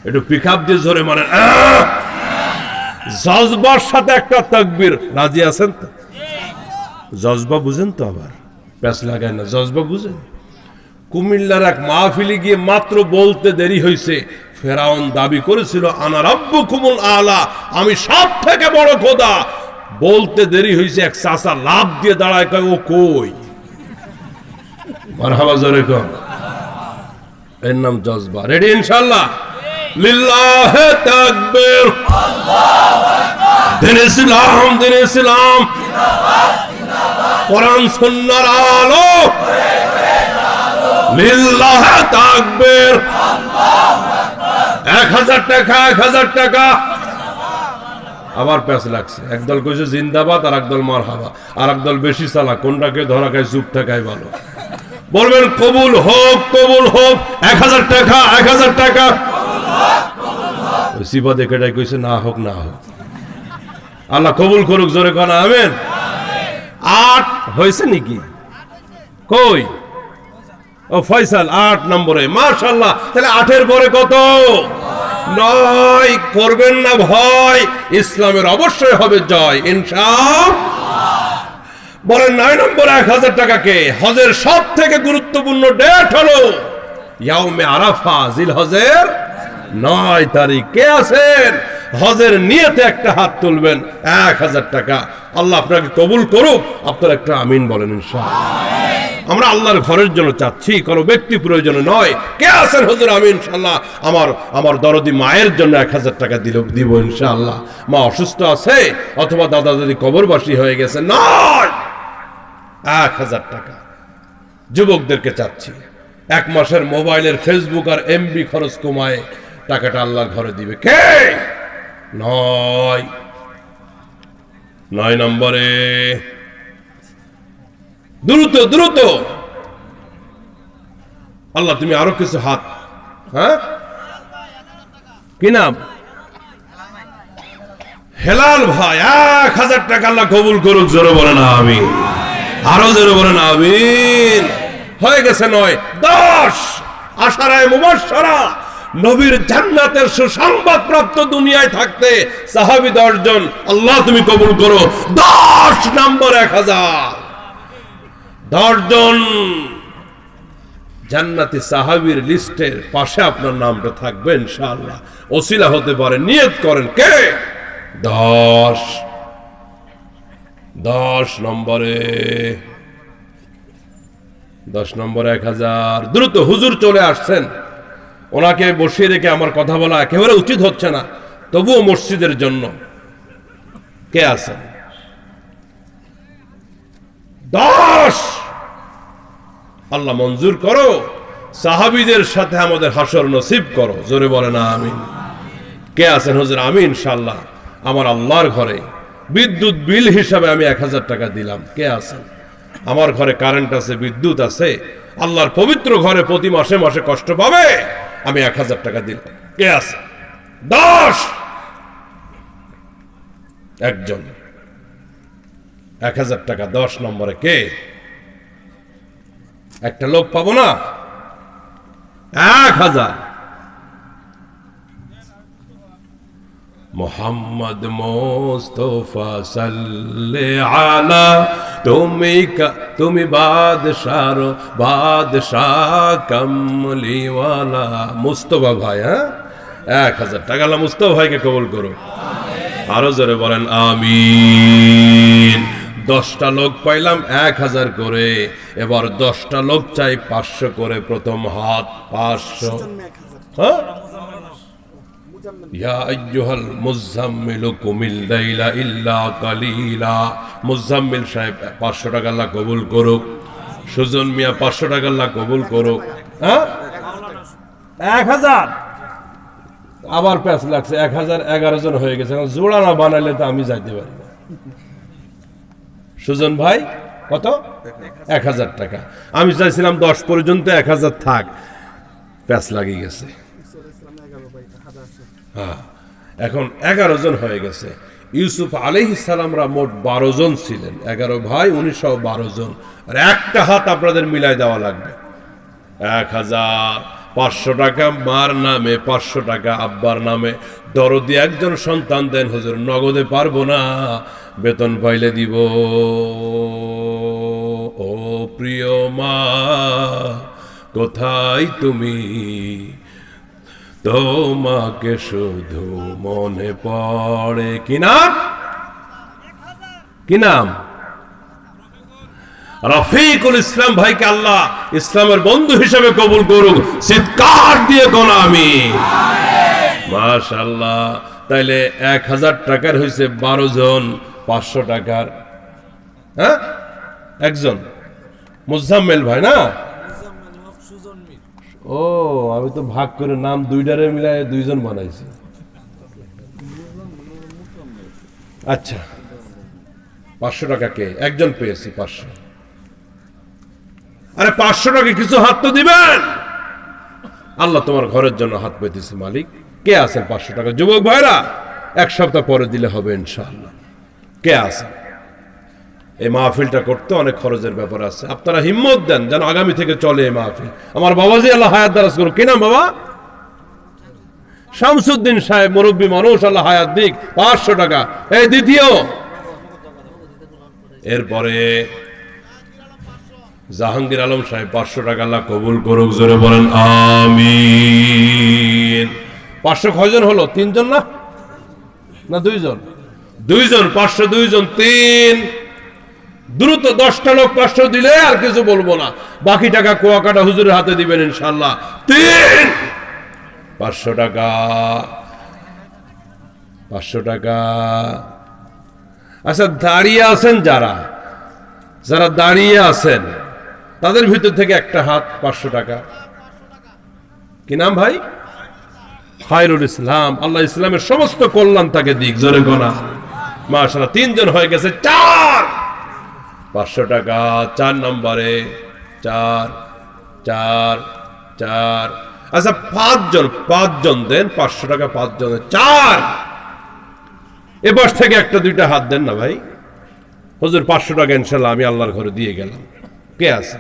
A: একটু পিকআপ দিয়ে জোরে মারেন। জজবার সাথে একটা তাকবীর। রাজি আছেন তো? জজবা বুঝেন তো? আবার প্যাস লাগায় না, জজবা বুঝেন? কুমিল্লার এক মাহফিলে গিয়ে মাত্র বলতে দেরি হয়েছে, ফেরাউন দাবি করেছিল আনা রাব্বুকুমুল আলা, আমি সব থেকে বড় খোদা। বলতে দেরি হয়েছে, এক চাচা লাভ দিয়ে দাঁড়ায়, কয় ও কই? মারহাবা, জোরে কর। এর নাম জজবা। রেডি ইনশাআল্লাহ? লিল্লাহে তাকবীর, আল্লাহু আকবার। দিন ইসলাম, দিন ইসলাম, জিন্দাবাদ জিন্দাবাদ। কোরআন সুন্নাহর আলো, লিল্লাহে তাকবীর, আল্লাহু আকবার। 1000 টাকা, 1000 টাকা। আবার প্যাস লাগছে। একদল কইছে জিন্দাবাদ, আর একদল মারহাবা, আর একদল বেশি চালা। কোনটাকে ধরা খায়, চুপ থাকাই ভালো। বলবেন কবুল হোক, কবুল হোক। 1000 টাকা, 1000 টাকা। সিবা দেখে কইছে না হোক, না হোক। আল্লাহ কবুল করুক, জোরে কোন আমিন। 8 হয়েছে নাকি? কই ও ফয়সাল 8 নম্বরে, মাশাআল্লাহ। তাহলে 8-এর পরে কত? 9। করবেন না ভয়, ইসলামের অবশ্যই হবে জয় ইনশাআল্লাহ। বলেন 9 নম্বরে 1000 টাকাকে হজের সব থেকে গুরুত্বপূর্ণ ডেট হলো ইয়াউমে আরাফা, জিলহজের 9 তারিখ। কে আছেন হজের নিয়তে একটা হাত তুলবেন, 1000 টাকা। আল্লাহ আপনাকে কবুল করুক। আপনারা একটা আমিন বলেন ইনশাআল্লাহ। আমরা আল্লাহর ঘরের জন্য চাচ্ছি, কোনো ব্যক্তি প্রয়োজনে নয়। কে আছেন হুজুর আমি ইনশাআল্লাহ আমার দরদি মায়ের জন্য 1000 টাকা দিব ইনশাআল্লাহ। মা অসুস্থ আছে অথবা দাদা দাদি কবরবাসী হয়ে গেছে, নয় 1000 টাকা। যুবকদেরকে চাচ্ছি, 1 মাসের মোবাইলের ফেসবুক আর এমবি খরচ কমায় টাকাটা আল্লাহর ঘরে দিবে কে? 9 নম্বরে দ্রুত দ্রুত। আল্লাহ তুমি আরো কিছু হাত, হ্যাঁ কি নাম? হেলাল ভাই 1000 টাকা আল্লাহ কবুল করুক। জোরে বলেন আমিন, আরো জোরে বলেন আমিন। হয়ে গেছে 9। 10 আশারায়ে মুবাশশারা, নবীর জান্নাতের সুসংবাদ প্রাপ্ত দুনিয়ায় থাকতে সাহাবী 10 জন। আল্লাহ তুমি কবুল করো। 10 নম্বর 1000, 10 জন জান্নাতি সাহাবীর লিস্টের পাশে আপনার নামটা থাকবে ইনশাআল্লাহ। ওসিলা হতে পারে, নিয়ত করেন। কে? 10 নম্বরে 1000। দ্রুত হুজুর চলে আসছেন, ওনাকে বসিয়ে রেখে আমার কথা বলা একেবারে উচিত হচ্ছে না, তবুও মসজিদের জন্য কে আছেন? 10 আল্লাহ মঞ্জুর করো, সাহাবীদের সাথে আমাদের হাসর নসিব করো। জোরে বলেন আমিন। কে আছেন হুজুর আমি ইনশাআল্লাহ আমার আল্লাহর ঘরে বিদ্যুৎ বিল হিসাবে আমি 1000 টাকা দিলাম। কে আছেন? আমার ঘরে কারেন্ট আছে, বিদ্যুৎ আছে, আল্লাহর পবিত্র ঘরে প্রতি মাসে মাসে কষ্ট পাবে, আমি 1000 টাকা দিলাম। কে আছে? 10 একজন 1000 টাকা। 10 নম্বরে কে? একটা লোক পাবো না? 1000। মোহাম্মদ মোস্তফা সাল্লে আলা, তুমি বাদশাহ বাদশাহ কমলিওয়ালা। মুস্তফা ভাই, হ্যাঁ 1000 টাকা। আল্লাহ মুস্তফা ভাইকে কবুল করো। আরো জোরে বলেন আমিন। 10টা লোক পাইলাম 1000 করে, এবার 10টা লোক চাই 500 করে। প্রথম হাত 500। হ্যাঁ ইয়া আইয়ুহাল মুযাম্মিলু কুমিল লাইলা ইল্লা কালিলা। মুযাম্মিল সাহেব 500 টাকা আল্লাহ কবুল করুক। সুজন মিয়া 500 টাকা আল্লাহ কবুল করুক। হ্যাঁ 1000 আবার প্যাস লাগছে। 1000 11 জন হয়ে গেছে। জোড়া না বানাইলে তো আমি যাইতে পারি না। সুজন ভাই কত? 1000 টাকা। আমি চাইছিলাম 10 পর্যন্ত, 1000 থাক, প্যাস লাগিয়ে গেছে। হ্যাঁ এখন 11 জন হয়ে গেছে। ইউসুফ আলাইহিস সালামরা মোট 12 জন ছিলেন। 11 ভাই 1912 জন। আর একটা হাত আপনাদের মিলাই দেওয়া লাগবে। 1000। 500 টাকা মার নামে, 500 টাকা আব্বার নামে। দরদি একজন সন্তান দেন হুজুর, নগদে পারবো না, বেতন পাইলে দিব। ও প্রিয় মা কোথায় তুমি, তোমাকে শুধু মনে পড়ে। কি নাম? কি নাম? রফিকুল ইসলাম ভাইকে আল্লাহ ইসলামের বন্ধু হিসেবে কবুল করুক। চিৎকার দিয়ে কোন আমি মাশাআল্লাহ। তাইলে 1000 টাকার হয়েছে 12 জন, 500 টাকার হ্যাঁ একজন মুজাম্মেল ভাই না? ও আমি তো ভাগ করে নাম দুইটারে মিলাই 2 জন বানাইছি। আচ্ছা 500 টাকা কে? একজন পেয়েছি 500। আরে 500 টাকা কিছু হাত তো দিবেন। আল্লাহ তোমার ঘরের জন্য হাত পেতেছি মালিক। কে আছেন 500 টাকা? যুবক ভাইরা 1 সপ্তাহ পরে দিলে হবে ইনশাআল্লাহ। কে আছেন? এই মাহফিলটা করতে অনেক খরচের ব্যাপার আছে, আপনারা হিম্মত দেন যেন আগামী থেকে চলে এই মাহফিল। আমার বাবাজি আল্লাহ হায়াত দারাজ করুন, কি নাম বাবা? শামসুদ্দিন সাহেব, মুরব্বী মানুষ, আল্লাহ হায়াত দিক। 500 টাকা এই দ্বিতীয়। এরপরে জাহাঙ্গীর আলম সাহেব 500 টাকা, আল্লাহ কবুল করুক, জোরে বলেন আমিন। 500 কয়জন হলো? 3 জন না 2 জন? 2 জন। 500 2 জন 3। দ্রুত 10টা লোক 500 দিলে আর কিছু বলবো না, বাকি টাকা কুয়াকাটা হুজুরের হাতে দিবেন ইনশাআল্লাহ। 3 500 টাকা, 500 টাকা। আচ্ছা, দাঁড়িয়ে আছেন যারা দাঁড়িয়ে আছেন তাদের ভিতর থেকে একটা হাত 500 টাকা। কি নাম ভাই? খায়রুল ইসলাম, আল্লাহ ইসলামের সমস্ত কল্যাণ তাকে দিক, জোরে গোনা মাশাআল্লাহ। 3 জন হয়ে গেছে, 4 500 টাকা। 4 নম্বরে 4 4 4। আচ্ছা, 5 জন দেন 500 টাকা, 5 জনের 4। এবার থেকে একটা দুইটা হাত দেন না ভাই। হুজুর 500 টাকা ইনশাআল্লাহ আমি আল্লাহর ঘরে দিয়ে গেলাম। কে আছে?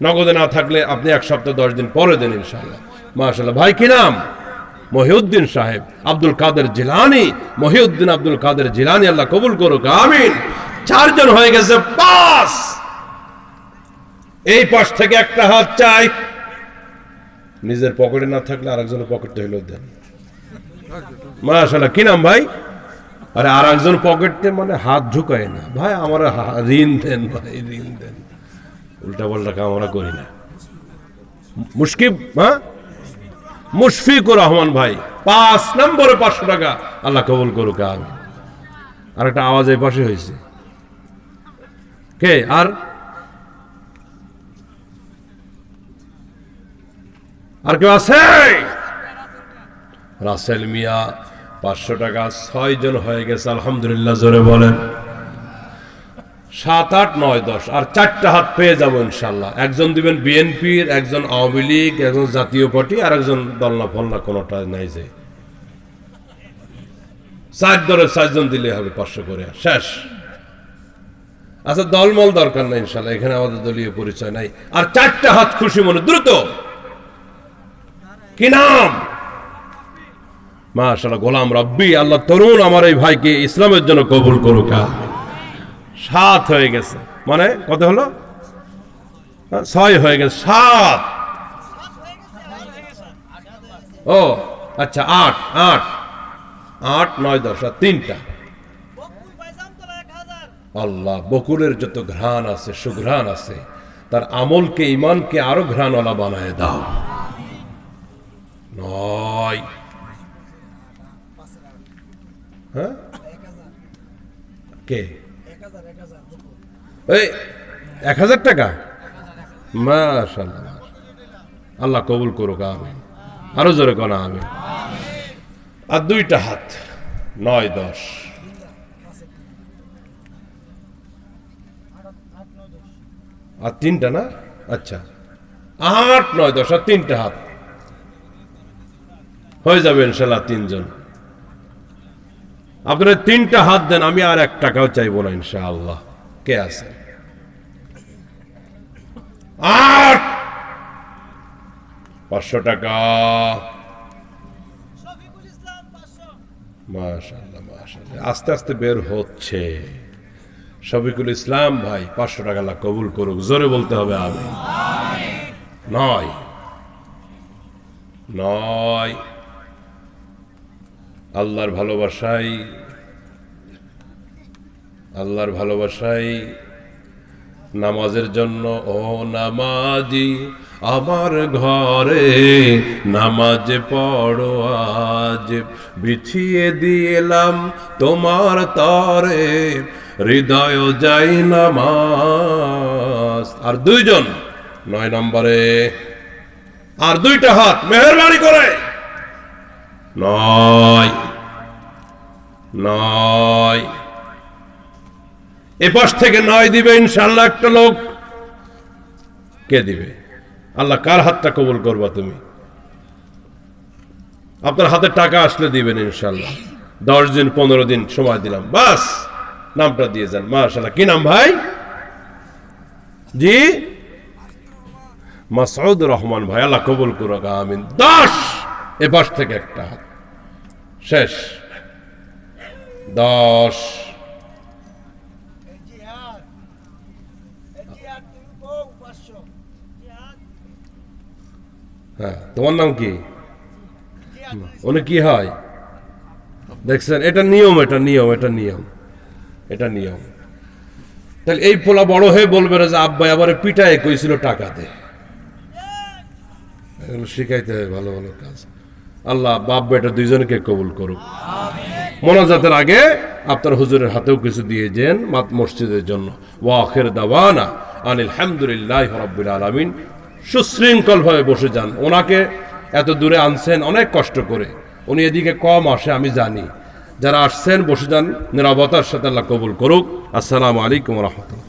A: নগদে না থাকলে আপনি 1 সপ্তাহ 10 দিন পরে দেন ইনশাআল্লাহ। মাশাআল্লাহ। ভাই কি নাম? মহিউদ্দিন সাহেব, আব্দুল কাদের জিলানী, মহিউদ্দিন আব্দুল কাদের জিলানী, আল্লাহ কবুল করুক, আমিন। 4 জন হয়ে গেছে, 5। এই পাশ থেকে একটা হাত চাই। নিজের পকেটে না থাকলে আরেকজনের পকেটে হইলেও দেন। মাশাআল্লাহ। কি নাম ভাই? আরে আরেকজন পকেটে মানে হাত ঝুঁকায় না ভাই, আমার ঋণ দেন ভাই, ঋণ দেন। উল্টা পাল্টা কাম আমরা করি না। মুশফিকুর রহমান ভাই 5 নম্বরে 500 টাকা, আল্লাহ কবুল করুক, আমিন। আর একটা আওয়াজ এই পাশে হয়েছে, কে? আর কেউ আছে? রাসেল মিয়া 500 টাকা। 6 জন হয়ে গেছে, আলহামদুলিল্লাহ, জোরে বলেন। 7 8 9 10 আর 4টা হাত পেয়ে যাবো ইনশাআল্লাহ। একজন দিবেন বিএনপির, একজন আওয়ামী লীগ, একজন জাতীয় পার্টি, আর একজন দলনা ফলনা, কোনোটা নাই যে। 4 দলের 4 জন দিলে হবে 500 করে, শেষ। আচ্ছা, দলমল দরকার নাই ইনশাআল্লাহ, এখানে আমাদের দলীয় পরিচয় নাই। আর 4টা হাত খুশি মনে, দ্রুত। কি নাম? মাশাআল্লাহ, গোলাম রব্বি, আল্লাহ তরুণ আমার এই ভাইকে ইসলামের জন্য কবুল করুক, আমিন। 7 হয়ে গেছে, মানে কত হলো? 6 হয়ে গেছে, 7। ও আচ্ছা, 8 8 8 9 10 আর 3টা। আল্লাহ, বকুলের যত ঘ্রাণ আছে, সুঘ্রাণ আছে, তার আমলকে, ইমানকে আরো ঘ্রাণওয়ালা বানায় দাও। 9। হ্যাঁ, কে? 1000 টাকা। মাশাআল্লাহ, আল্লাহ কবুল করুক, আমিন। আরো জোরে কোন আমিন। আর 2টা হাত 9 10 আর 3টা না? আচ্ছা, 8 9 10 আর 3টা হাত হয়ে যাবে ইনশাআল্লাহ। 3 জন। আপনারা 3টা হাত দেন, আমি আর 1 টাকাও চাইবো না ইনশাআল্লাহ। কে আছে? 8 500 টাকা। মাশাআল্লাহ মাশাআল্লাহ, আস্তে আস্তে বের হচ্ছে। শফিকুল ইসলাম ভাই 500 টাকা, আল্লাহ কবুল করুক, জোরে বলতে হবে আমিন। 9 9। আল্লাহর ভালোবাসাই নামাজের জন্য। ও নামাজি আমার ঘরে নামাজ পড়ো আজ, বিছিয়ে দিলাম তোমার তরে হৃদয় যাই নামাজ। আর 2 জন 9 নম্বরে। আর 2টা হাত মেহেরবানি করে। 9 9। এপাশ থেকে 9 দিবে ইনশাআল্লাহ একটা লোক। কে দিবে? আল্লাহ কার হাতটা কবুল করবা তুমি? আপনার হাতে টাকা আসলে দিবেন ইনশাআল্লাহ। 10 দিন 15 দিন সময় দিলাম, বাস নামটা দিয়ে যান। মাশাআল্লাহ, কি নাম ভাই? জি, মাসউদ রহমান ভাই, আল্লাহ কবুল করুক, আমিন। 10 এ পাশ থেকে একটা হাত শেষ। 10। হ্যাঁ, তোমার নাম কি? উনি কি হয় দেখছেন? এটা নিয়ম, এটা নিয়ম, এটা নিয়ম, এটা নিয়ম। তাহলে এই পোলা বড় হয়ে বলবে না যে আব্বা আবার পিটায় কইছিল টাকা দে। এগুলো শিখাইতে হয় ভালো ভালো কাজ। আল্লাহ বাপ বেটা দুইজনকে কবুল করুক। মোনাজাতের আগে আপনার হুজুরের হাতেও কিছু দিয়ে যান মসজিদের জন্য। ওয়া আখির দাওয়ানা আনিল হামদুলিল্লাহি রাব্বিল আলামিন। সুশৃঙ্খল ভাবে বসে যান। ওনাকে এত দূরে আনছেন অনেক কষ্ট করে, উনি এদিকে কম আসে আমি জানি। যারা আসছেন বসে যান, নিরাপত্তার সাথে আল্লাহ কবুল করুক। আসসালামু আলাইকুম ওয়া রাহমাতুল্লাহ।